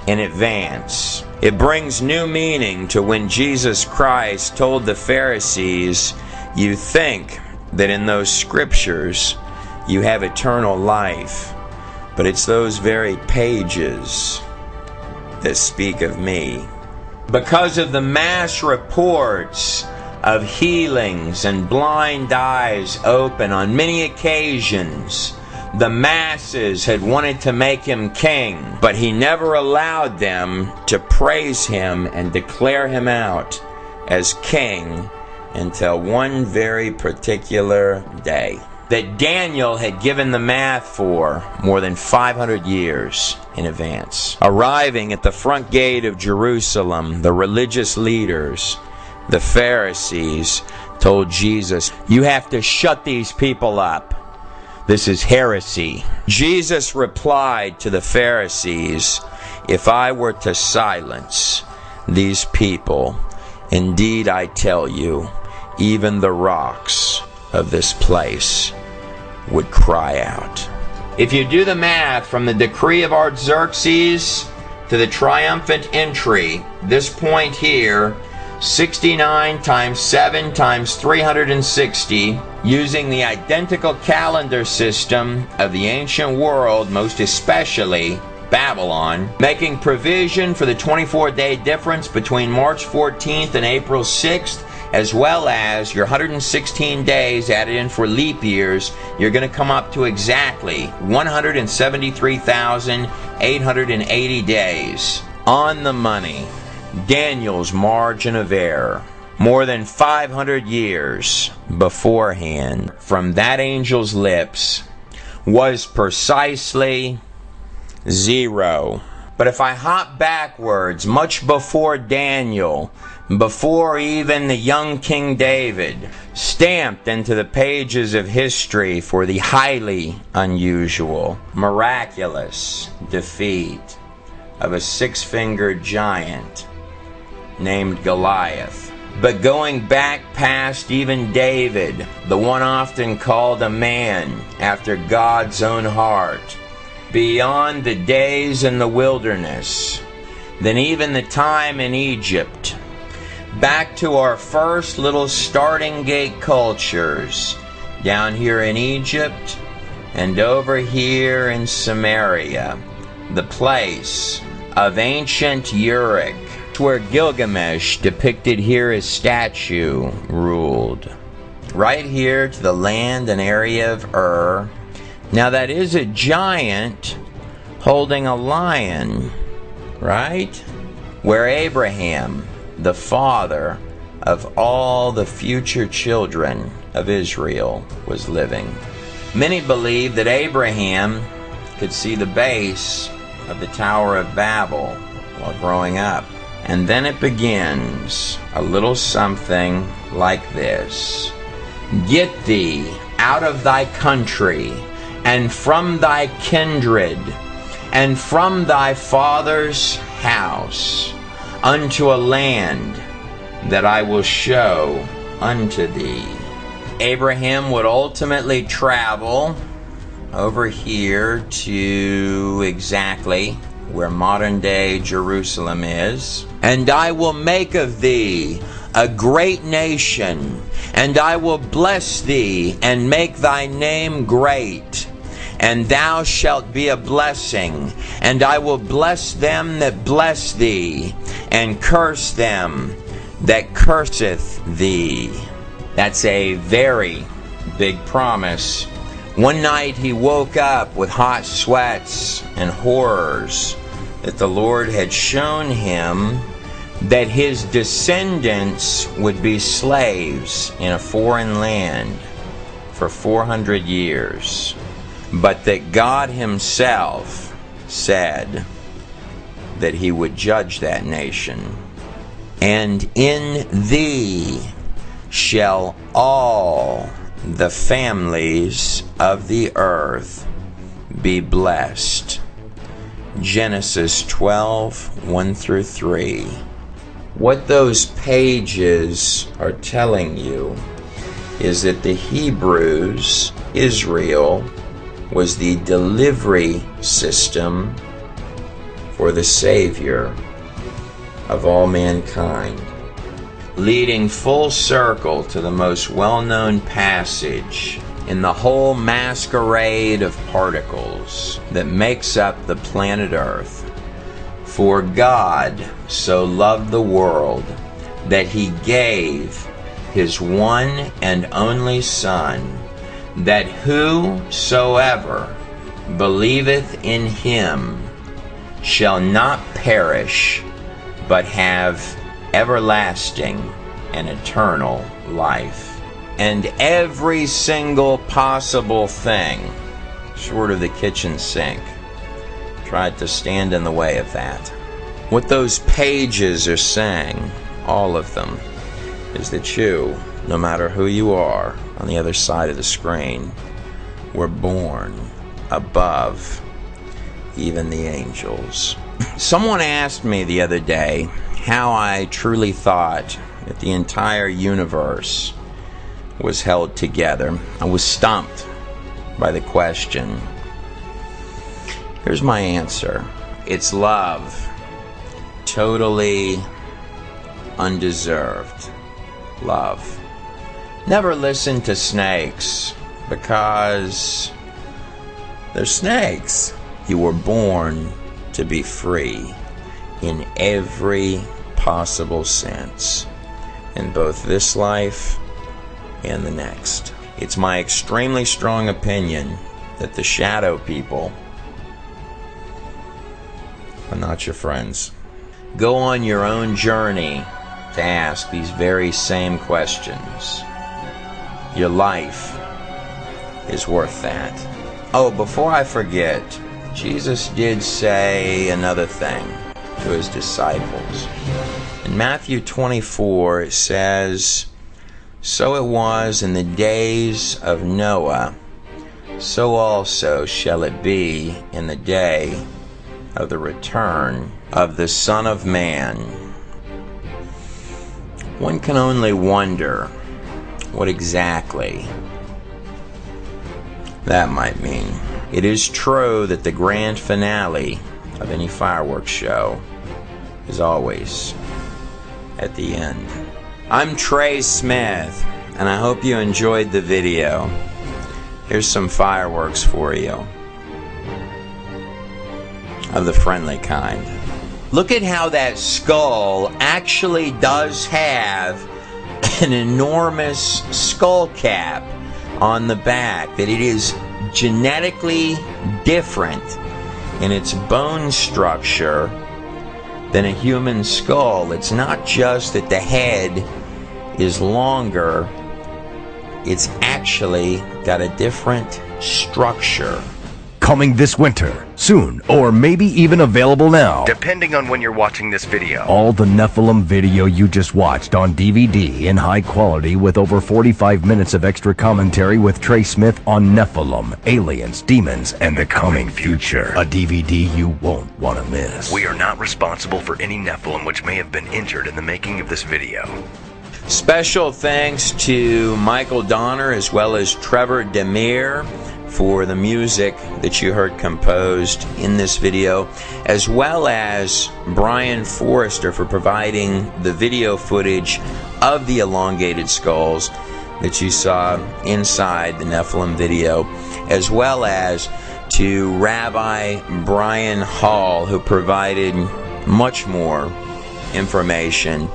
in advance. It brings new meaning to when Jesus Christ told the Pharisees, "You think that in those scriptures you have eternal life, but it's those very pages that speak of me." Because of the mass reports of healings and blind eyes open on many occasions, the masses had wanted to make him king, but he never allowed them to praise him and declare him out as king until one very particular day that Daniel had given the math for more than 500 years in advance. Arriving at the front gate of Jerusalem, the religious leaders, the Pharisees, told Jesus, "You have to shut these people up. This is heresy." Jesus replied to the Pharisees, "If I were to silence these people, indeed I tell you, even the rocks of this place would cry out." If you do the math from the decree of Artaxerxes to the triumphant entry, this point here, 69 times 7 times 360, using the identical calendar system of the ancient world, most especially Babylon, making provision for the 24-day difference between March 14th and April 6th, as well as your 116 days added in for leap years, you're going to come up to exactly 173,880 days. On the money. Daniel's margin of error, more than 500 years beforehand, from that angel's lips, was precisely 0. But if I hop backwards, much before Daniel, before even the young King David, stamped into the pages of history for the highly unusual, miraculous defeat of a six-fingered giant named Goliath. But going back past even David, the one often called a man after God's own heart, beyond the days in the wilderness, then even the time in Egypt, back to our first little starting gate cultures, down here in Egypt and over here in Samaria, the place of ancient Uruk, where Gilgamesh, depicted here as statue, ruled. Right here to the land and area of Ur. Now that is a giant holding a lion, right? Where Abraham, the father of all the future children of Israel, was living. Many believe that Abraham could see the base of the Tower of Babel while growing up. And then it begins a little something like this. "Get thee out of thy country, and from thy kindred, and from thy father's house, unto a land that I will show unto thee." Abraham would ultimately travel over here to exactly where modern-day Jerusalem is. "And I will make of thee a great nation, and I will bless thee, and make thy name great. And thou shalt be a blessing, and I will bless them that bless thee, and curse them that curseth thee." That's a very big promise. One night he woke up with hot sweats and horrors that the Lord had shown him that his descendants would be slaves in a foreign land for 400 years, but that God himself said that he would judge that nation. "And in thee shall all the families of the earth be blessed. Genesis 12, 1 through 3. What those pages are telling you is that the Hebrews, Israel, was the delivery system for the Savior of all mankind, leading full circle to the most well-known passage in the whole masquerade of particles that makes up the planet Earth. For God so loved the world that he gave his one and only Son, that whosoever believeth in him shall not perish, but have everlasting and eternal life. And every single possible thing, short of the kitchen sink, tried to stand in the way of that. What those pages are saying, all of them, is that you, no matter who you are on the other side of the screen, were born above even the angels. Someone asked me the other day how I truly thought that the entire universe was held together. I was stumped by the question. Here's my answer. It's love. Totally undeserved love. Never listen to snakes, because they're snakes. You were born to be free in every possible sense, in both this life and the next. It's my extremely strong opinion that the shadow people are not your friends. Go on your own journey to ask these very same questions. Your life is worth that. Oh, before I forget, Jesus did say another thing to his disciples. In Matthew 24, it says, "So it was in the days of Noah, so also shall it be in the day of the return of the Son of Man." One can only wonder what exactly that might mean. It is true that the grand finale of any fireworks show is always at the end. I'm Trey Smith, and I hope you enjoyed the video. Here's some fireworks for you, of the friendly kind. Look at how that skull actually does have an enormous skull cap on the back, that it is genetically different in its bone structure than a human skull. It's not just that the head is longer, it's actually got a different structure. Coming this winter, soon, or maybe even available now, depending on when you're watching this video. All the Nephilim video you just watched on DVD in high quality, with over 45 minutes of extra commentary with Trey Smith on Nephilim, aliens, demons, and the coming future. A DVD you won't want to miss. We are not responsible for any Nephilim which may have been injured in the making of this video. Special thanks to Michael Donner as well as Trevor Demir for the music that you heard composed in this video, as well as Brian Forrester for providing the video footage of the elongated skulls that you saw inside the Nephilim video, as well as to Rabbi Brian Hall, who provided much more information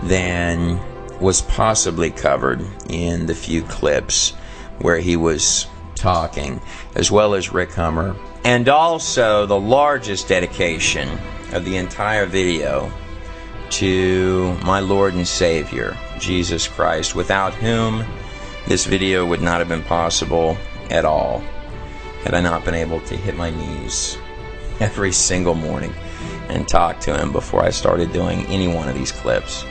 than was possibly covered in the few clips where he was talking, as well as Rick Hummer, and also the largest dedication of the entire video to my Lord and Savior, Jesus Christ, without whom this video would not have been possible at all, had I not been able to hit my knees every single morning and talk to him before I started doing any one of these clips.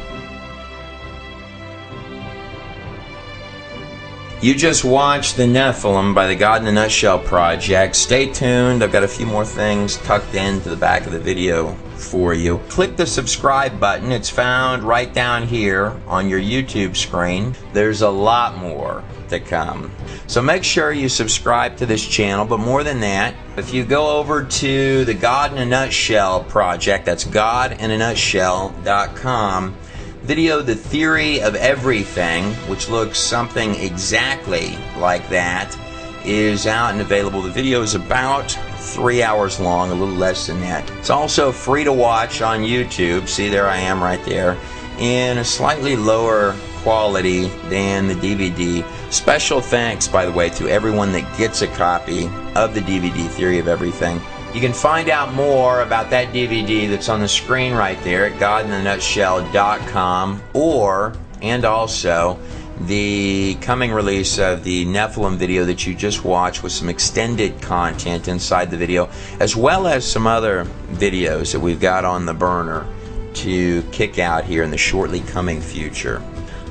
You just watched The Nephilim by the God in a Nutshell Project. Stay tuned. I've got a few more things tucked into the back of the video for you. Click the subscribe button. It's found right down here on your YouTube screen. There's a lot more to come. So make sure you subscribe to this channel. But more than that, if you go over to the God in a Nutshell Project, that's godinanutshell.com, video The Theory of Everything, which looks something exactly like that, is out and available. The video is about 3 hours long, a little less than that. It's also free to watch on YouTube. See, there I am right there, in a slightly lower quality than the DVD. Special thanks, by the way, to everyone that gets a copy of the DVD Theory of Everything. You can find out more about that DVD that's on the screen right there at godinanutshell.com, and also the coming release of the Nephilim video that you just watched with some extended content inside the video, as well as some other videos that we've got on the burner to kick out here in the shortly coming future.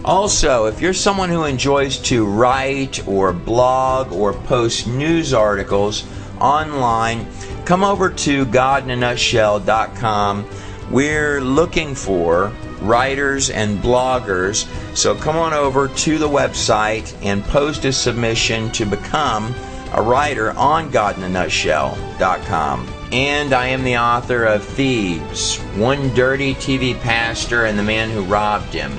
Also, if you're someone who enjoys to write or blog or post news articles online, come over to godinanutshell.com. We're looking for writers and bloggers, so come on over to the website and post a submission to become a writer on godinanutshell.com. And I am the author of Thieves, One Dirty TV Pastor and the Man Who Robbed Him.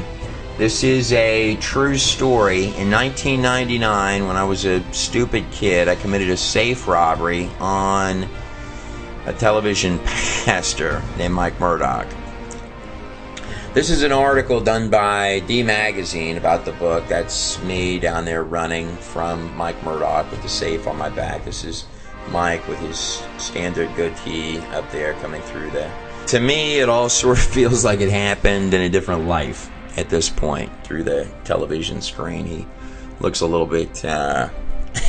This is a true story. In 1999, when I was a stupid kid, I committed a safe robbery on a television pastor named Mike Murdoch. This is an article done by D Magazine about the book. That's me down there running from Mike Murdoch with the safe on my back. This is Mike with his standard goatee up there coming through there. To me, it all sort of feels like it happened in a different life at this point through the television screen. He looks a little bit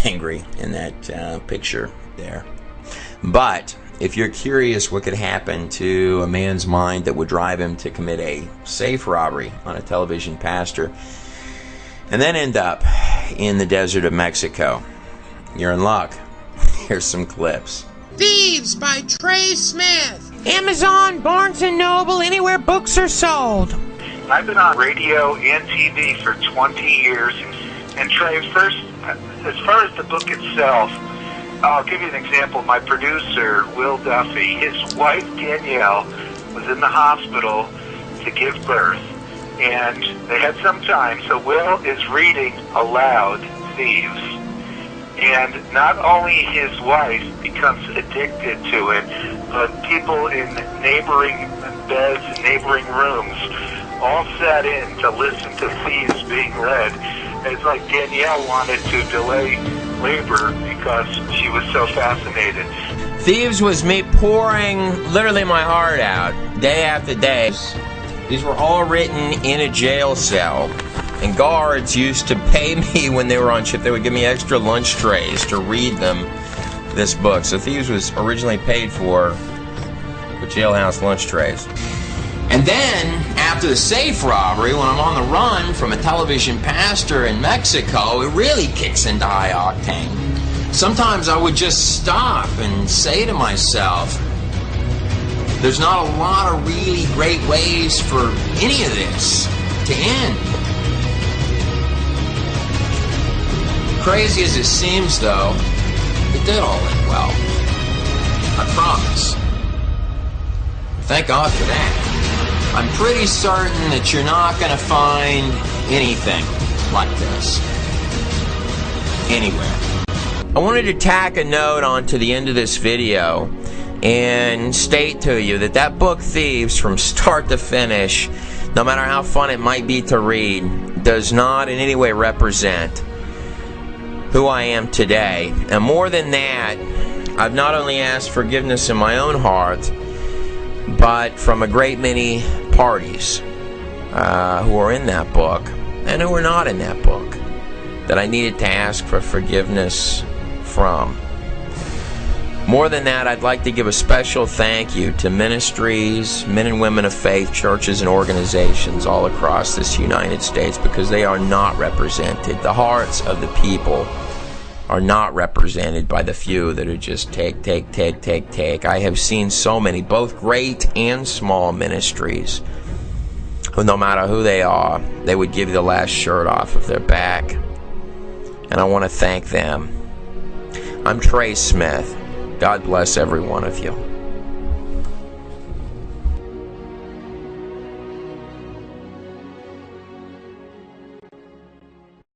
angry in that picture there. But if you're curious what could happen to a man's mind that would drive him to commit a safe robbery on a television pastor and then end up in the desert of Mexico, you're in luck. Here's some clips. Thieves by Trey Smith. Amazon, Barnes & Noble, anywhere books are sold. I've been on radio and TV for 20 years. And Trey, first, as far as the book itself, I'll give you an example. My producer, Will Duffy, his wife, Danielle, was in the hospital to give birth. And they had some time, so Will is reading aloud Thieves. And not only his wife becomes addicted to it, but people in neighboring beds and neighboring rooms all sat in to listen to Thieves being read. It's like Danielle wanted to delay labor because she was so fascinated. Thieves was me pouring literally my heart out day after day. These were all written in a jail cell, and guards used to pay me when they were on shift. They would give me extra lunch trays to read them this book. So Thieves was originally paid for with jailhouse lunch trays. And then, after the safe robbery, when I'm on the run from a television pastor in Mexico, it really kicks into high octane. Sometimes I would just stop and say to myself, there's not a lot of really great ways for any of this to end. Crazy as it seems, though, it did all end well. I promise. Thank God for that. I'm pretty certain that you're not going to find anything like this anywhere. I wanted to tack a note onto the end of this video and state to you that that book, Thieves, from start to finish, no matter how fun it might be to read, does not in any way represent who I am today. And more than that, I've not only asked forgiveness in my own heart, but from a great many parties who are in that book and who are not in that book that I needed to ask for forgiveness from. More than that, I'd like to give a special thank you to ministries, men and women of faith, churches and organizations all across this United States, because they are not represented. The hearts of the people are not represented by the few that are just take. I have seen so many, both great and small ministries, who no matter who they are, they would give you the last shirt off of their back. And I want to thank them. I'm Trey Smith. God bless every one of you.